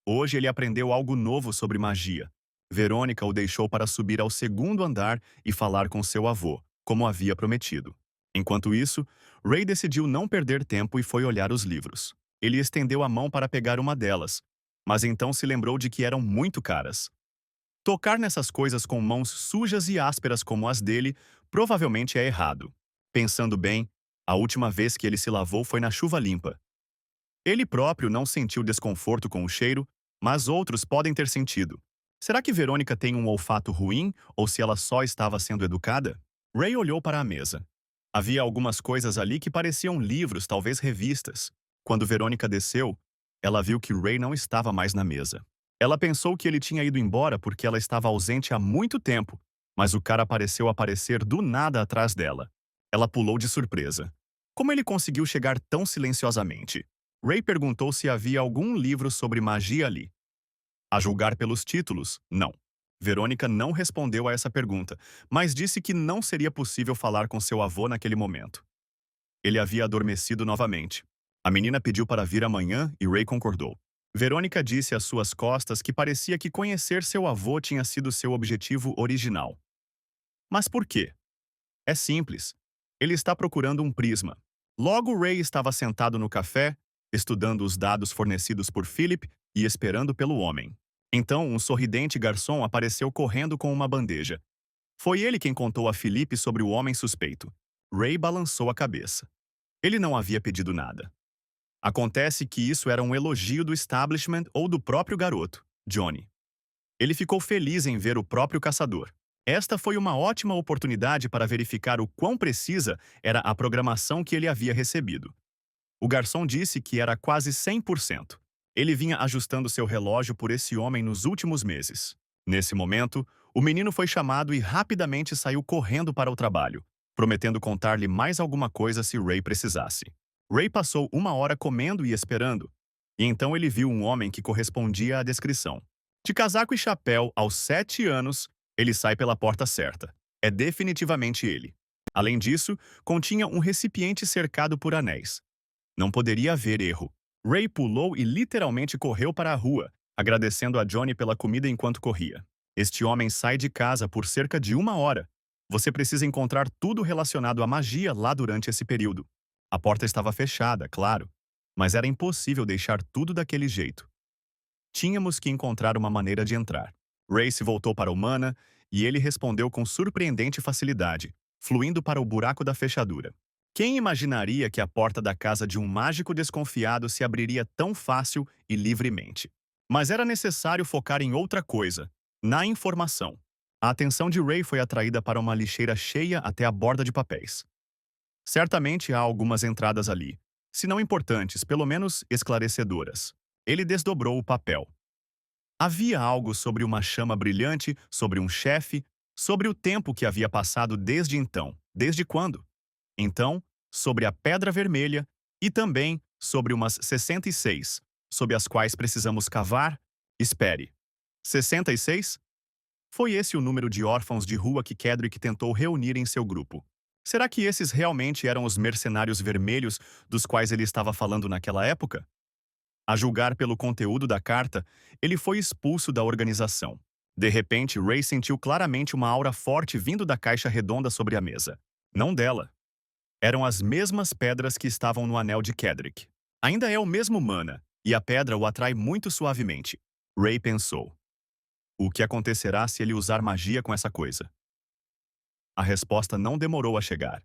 Hoje ele aprendeu algo novo sobre magia. Verônica o deixou para subir ao segundo andar e falar com seu avô, como havia prometido. Enquanto isso, Ray decidiu não perder tempo e foi olhar os livros. Ele estendeu a mão para pegar uma delas, mas então se lembrou de que eram muito caras. Tocar nessas coisas com mãos sujas e ásperas como as dele provavelmente é errado. Pensando bem, a última vez que ele se lavou foi na chuva limpa. Ele próprio não sentiu desconforto com o cheiro, mas outros podem ter sentido. Será que Verônica tem um olfato ruim ou se ela só estava sendo educada? Ray olhou para a mesa. Havia algumas coisas ali que pareciam livros, talvez revistas. Quando Verônica desceu, ela viu que Ray não estava mais na mesa. Ela pensou que ele tinha ido embora porque ela estava ausente há muito tempo, mas o cara pareceu aparecer do nada atrás dela. Ela pulou de surpresa. Como ele conseguiu chegar tão silenciosamente? Ray perguntou se havia algum livro sobre magia ali. A julgar pelos títulos, não. Verônica não respondeu a essa pergunta, mas disse que não seria possível falar com seu avô naquele momento. Ele havia adormecido novamente. A menina pediu para vir amanhã e Ray concordou. Verônica disse às suas costas que parecia que conhecer seu avô tinha sido seu objetivo original. Mas por quê? É simples. Ele está procurando um prisma. Logo, Ray estava sentado no café, estudando os dados fornecidos por Philip e esperando pelo homem. Então, um sorridente garçom apareceu correndo com uma bandeja. Foi ele quem contou a Philip sobre o homem suspeito. Ray balançou a cabeça. Ele não havia pedido nada. Acontece que isso era um elogio do establishment ou do próprio garoto, Johnny. Ele ficou feliz em ver o próprio caçador. Esta foi uma ótima oportunidade para verificar o quão precisa era a programação que ele havia recebido. O garçom disse que era quase 100%. Ele vinha ajustando seu relógio por esse homem nos últimos meses. Nesse momento, o menino foi chamado e rapidamente saiu correndo para o trabalho, prometendo contar-lhe mais alguma coisa se Ray precisasse. Ray passou uma hora comendo e esperando, e então ele viu um homem que correspondia à descrição. De casaco e chapéu, aos 7 anos, ele sai pela porta certa. É definitivamente ele. Além disso, continha um recipiente cercado por anéis. Não poderia haver erro. Ray pulou e literalmente correu para a rua, agradecendo a Johnny pela comida enquanto corria. Este homem sai de casa por cerca de 1 hora. Você precisa encontrar tudo relacionado à magia lá durante esse período. A porta estava fechada, claro, mas era impossível deixar tudo daquele jeito. Tínhamos que encontrar uma maneira de entrar. Ray se voltou para o Mana e ele respondeu com surpreendente facilidade, fluindo para o buraco da fechadura. Quem imaginaria que a porta da casa de um mágico desconfiado se abriria tão fácil e livremente? Mas era necessário focar em outra coisa, na informação. A atenção de Ray foi atraída para uma lixeira cheia até a borda de papéis. Certamente há algumas entradas ali, se não importantes, pelo menos esclarecedoras. Ele desdobrou o papel. Havia algo sobre uma chama brilhante, sobre um chefe, sobre o tempo que havia passado desde então. Desde quando? Então, sobre a pedra vermelha e também sobre umas 66, sob as quais precisamos cavar. Espere. 66? Foi esse o número de órfãos de rua que Kedrick tentou reunir em seu grupo. Será que esses realmente eram os mercenários vermelhos dos quais ele estava falando naquela época? A julgar pelo conteúdo da carta, ele foi expulso da organização. De repente, Ray sentiu claramente uma aura forte vindo da caixa redonda sobre a mesa. Não dela. Eram as mesmas pedras que estavam no anel de Kedrick. Ainda é o mesmo mana, e a pedra o atrai muito suavemente. Ray pensou. O que acontecerá se ele usar magia com essa coisa? A resposta não demorou a chegar.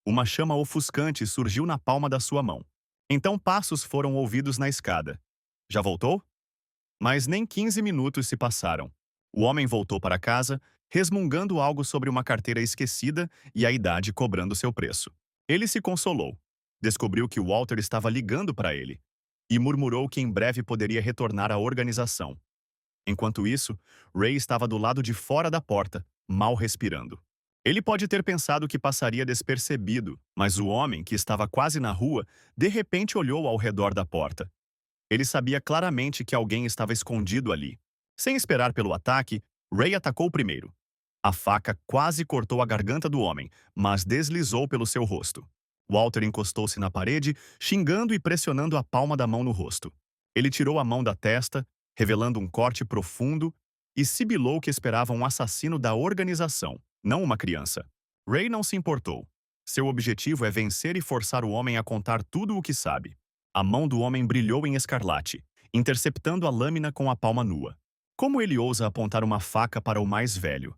Uma chama ofuscante surgiu na palma da sua mão. Então passos foram ouvidos na escada. Já voltou? Mas nem 15 minutos se passaram. O homem voltou para casa, resmungando algo sobre uma carteira esquecida e a idade cobrando seu preço. Ele se consolou. Descobriu que Walter estava ligando para ele e murmurou que em breve poderia retornar à organização. Enquanto isso, Ray estava do lado de fora da porta, mal respirando. Ele pode ter pensado que passaria despercebido, mas o homem, que estava quase na rua, de repente olhou ao redor da porta. Ele sabia claramente que alguém estava escondido ali. Sem esperar pelo ataque, Ray atacou primeiro. A faca quase cortou a garganta do homem, mas deslizou pelo seu rosto. Walter encostou-se na parede, xingando e pressionando a palma da mão no rosto. Ele tirou a mão da testa, revelando um corte profundo, e sibilou que esperava um assassino da organização, não uma criança. Ray não se importou. Seu objetivo é vencer e forçar o homem a contar tudo o que sabe. A mão do homem brilhou em escarlate, interceptando a lâmina com a palma nua. Como ele ousa apontar uma faca para o mais velho?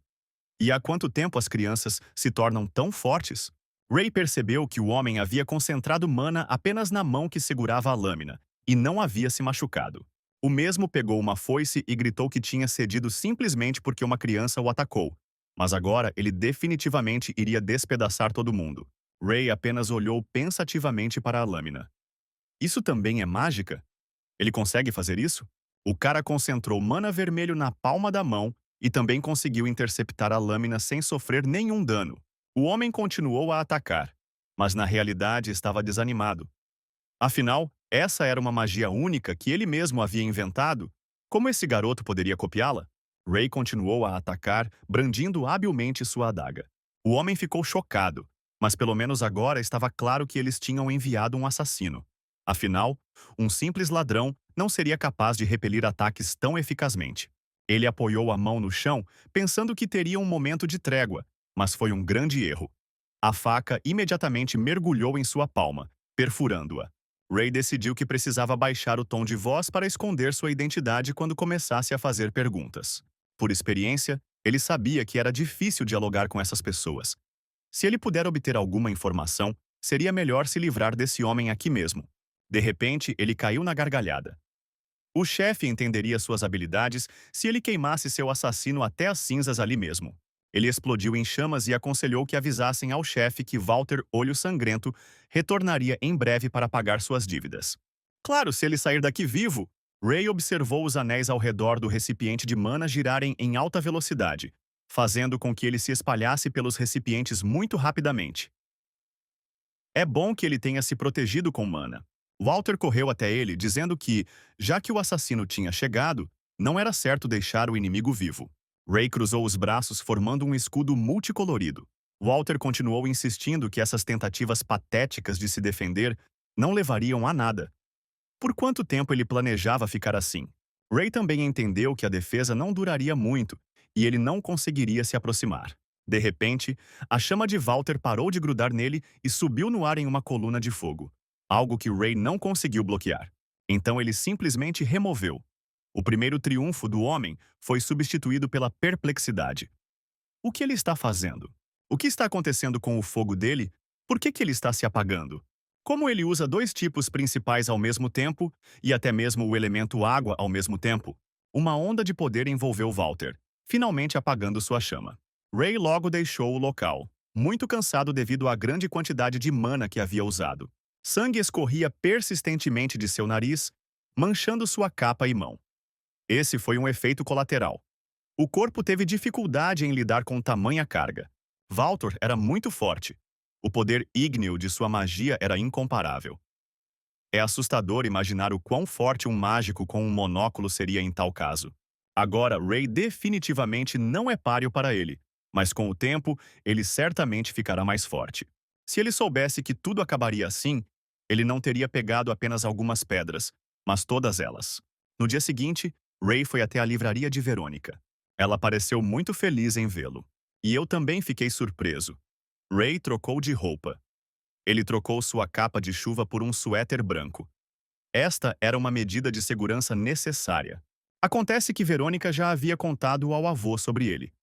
E há quanto tempo as crianças se tornam tão fortes? Ray percebeu que o homem havia concentrado mana apenas na mão que segurava a lâmina, e não havia se machucado. O mesmo pegou uma foice e gritou que tinha cedido simplesmente porque uma criança o atacou. Mas agora ele definitivamente iria despedaçar todo mundo. Ray apenas olhou pensativamente para a lâmina. Isso também é mágica? Ele consegue fazer isso? O cara concentrou mana vermelho na palma da mão e também conseguiu interceptar a lâmina sem sofrer nenhum dano. O homem continuou a atacar, mas na realidade estava desanimado. Afinal, essa era uma magia única que ele mesmo havia inventado. Como esse garoto poderia copiá-la? Ray continuou a atacar, brandindo habilmente sua adaga. O homem ficou chocado, mas pelo menos agora estava claro que eles tinham enviado um assassino. Afinal, um simples ladrão não seria capaz de repelir ataques tão eficazmente. Ele apoiou a mão no chão, pensando que teria um momento de trégua, mas foi um grande erro. A faca imediatamente mergulhou em sua palma, perfurando-a. Ray decidiu que precisava baixar o tom de voz para esconder sua identidade quando começasse a fazer perguntas. Por experiência, ele sabia que era difícil dialogar com essas pessoas. Se ele puder obter alguma informação, seria melhor se livrar desse homem aqui mesmo. De repente, ele caiu na gargalhada. O chefe entenderia suas habilidades se ele queimasse seu assassino até as cinzas ali mesmo. Ele explodiu em chamas e aconselhou que avisassem ao chefe que Walter Olho Sangrento retornaria em breve para pagar suas dívidas. Claro, se ele sair daqui vivo! Ray observou os anéis ao redor do recipiente de mana girarem em alta velocidade, fazendo com que ele se espalhasse pelos recipientes muito rapidamente. É bom que ele tenha se protegido com mana. Walter correu até ele, dizendo que, já que o assassino tinha chegado, não era certo deixar o inimigo vivo. Ray cruzou os braços formando um escudo multicolorido. Walter continuou insistindo que essas tentativas patéticas de se defender não levariam a nada. Por quanto tempo ele planejava ficar assim? Ray também entendeu que a defesa não duraria muito e ele não conseguiria se aproximar. De repente, a chama de Walter parou de grudar nele e subiu no ar em uma coluna de fogo, algo que Ray não conseguiu bloquear. Então ele simplesmente removeu. O primeiro triunfo do homem foi substituído pela perplexidade. O que ele está fazendo? O que está acontecendo com o fogo dele? Por que ele está se apagando? Como ele usa dois tipos principais ao mesmo tempo e até mesmo o elemento água ao mesmo tempo? Uma onda de poder envolveu Walter, finalmente apagando sua chama. Ray logo deixou o local, muito cansado devido à grande quantidade de mana que havia usado. Sangue escorria persistentemente de seu nariz, manchando sua capa e mão. Esse foi um efeito colateral. O corpo teve dificuldade em lidar com tamanha carga. Walter era muito forte. O poder ígneo de sua magia era incomparável. É assustador imaginar o quão forte um mágico com um monóculo seria em tal caso. Agora, Ray definitivamente não é páreo para ele, Mas com o tempo, ele certamente ficará mais forte. Se ele soubesse que tudo acabaria assim, ele não teria pegado apenas algumas pedras, mas todas elas. No dia seguinte, Ray foi até a livraria de Verônica. Ela pareceu muito feliz em vê-lo. E eu também fiquei surpreso. Ray trocou de roupa. Ele trocou sua capa de chuva por um suéter branco. Esta era uma medida de segurança necessária. Acontece que Verônica já havia contado ao avô sobre ele.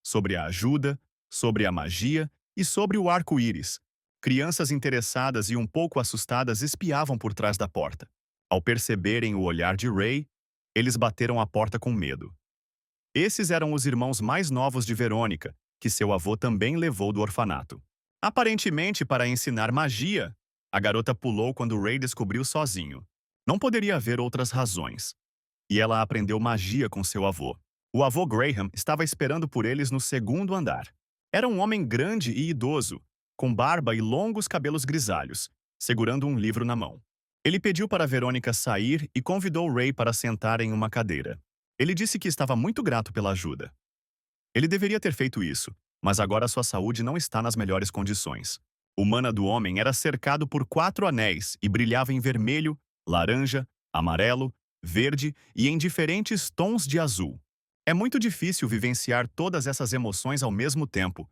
Sobre a ajuda, sobre a magia e sobre o arco-íris. Crianças interessadas e um pouco assustadas espiavam por trás da porta. Ao perceberem o olhar de Ray, eles bateram a porta com medo. Esses eram os irmãos mais novos de Verônica, que seu avô também levou do orfanato. Aparentemente para ensinar magia, a garota pulou quando Ray descobriu sozinho. Não poderia haver outras razões. E ela aprendeu magia com seu avô. O avô Graham estava esperando por eles no segundo andar. Era um homem grande e idoso, com barba e longos cabelos grisalhos, segurando um livro na mão. Ele pediu para Verônica sair e convidou Ray para sentar em uma cadeira. Ele disse que estava muito grato pela ajuda. Ele deveria ter feito isso, mas agora sua saúde não está nas melhores condições. O mana do homem era cercado por 4 anéis e brilhava em vermelho, laranja, amarelo, verde e em diferentes tons de azul. É muito difícil vivenciar todas essas emoções ao mesmo tempo.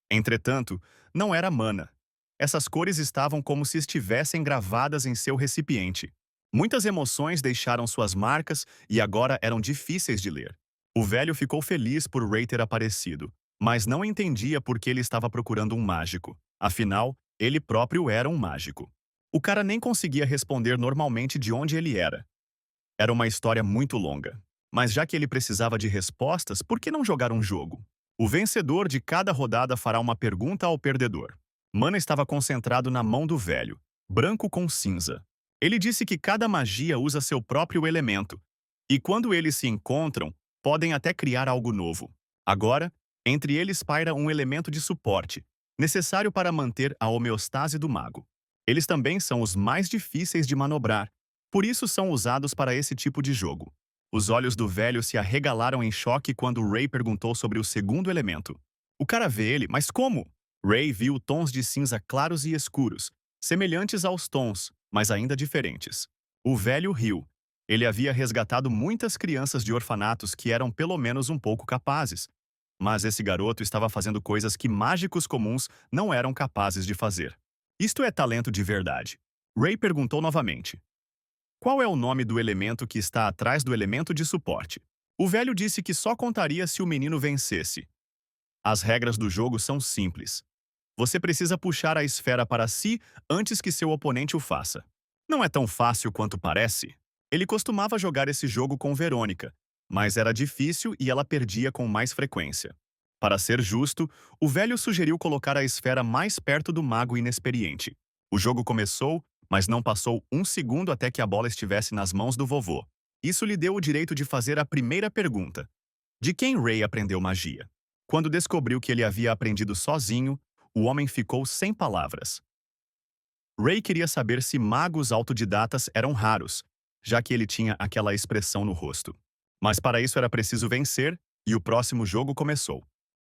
Entretanto, não era mana. Essas cores estavam como se estivessem gravadas em seu recipiente. Muitas emoções deixaram suas marcas e agora eram difíceis de ler. O velho ficou feliz por Ray ter aparecido, mas não entendia por que ele estava procurando um mágico. Afinal, ele próprio era um mágico. O cara nem conseguia responder normalmente de onde ele era. Era uma história muito longa. Mas já que ele precisava de respostas, por que não jogar um jogo? O vencedor de cada rodada fará uma pergunta ao perdedor. Mana estava concentrado na mão do velho, branco com cinza. Ele disse que cada magia usa seu próprio elemento, e quando eles se encontram, podem até criar algo novo. Agora, entre eles paira um elemento de suporte, necessário para manter a homeostase do mago. Eles também são os mais difíceis de manobrar, por isso são usados para esse tipo de jogo. Os olhos do velho se arregalaram em choque quando Ray perguntou sobre o segundo elemento. O cara vê ele, mas como? Ray viu tons de cinza claros e escuros, semelhantes aos tons, mas ainda diferentes. O velho riu. Ele havia resgatado muitas crianças de orfanatos que eram pelo menos um pouco capazes. Mas esse garoto estava fazendo coisas que mágicos comuns não eram capazes de fazer. Isto é talento de verdade. Ray perguntou novamente. Qual é o nome do elemento que está atrás do elemento de suporte? O velho disse que só contaria se o menino vencesse. As regras do jogo são simples. Você precisa puxar a esfera para si antes que seu oponente o faça. Não é tão fácil quanto parece. Ele costumava jogar esse jogo com Verônica, mas era difícil e ela perdia com mais frequência. Para ser justo, o velho sugeriu colocar a esfera mais perto do mago inexperiente. O jogo começou, mas não passou um segundo até que a bola estivesse nas mãos do vovô. Isso lhe deu o direito de fazer a primeira pergunta. De quem Ray aprendeu magia? Quando descobriu que ele havia aprendido sozinho, o homem ficou sem palavras. Ray queria saber se magos autodidatas eram raros, já que ele tinha aquela expressão no rosto. Mas para isso era preciso vencer, e o próximo jogo começou.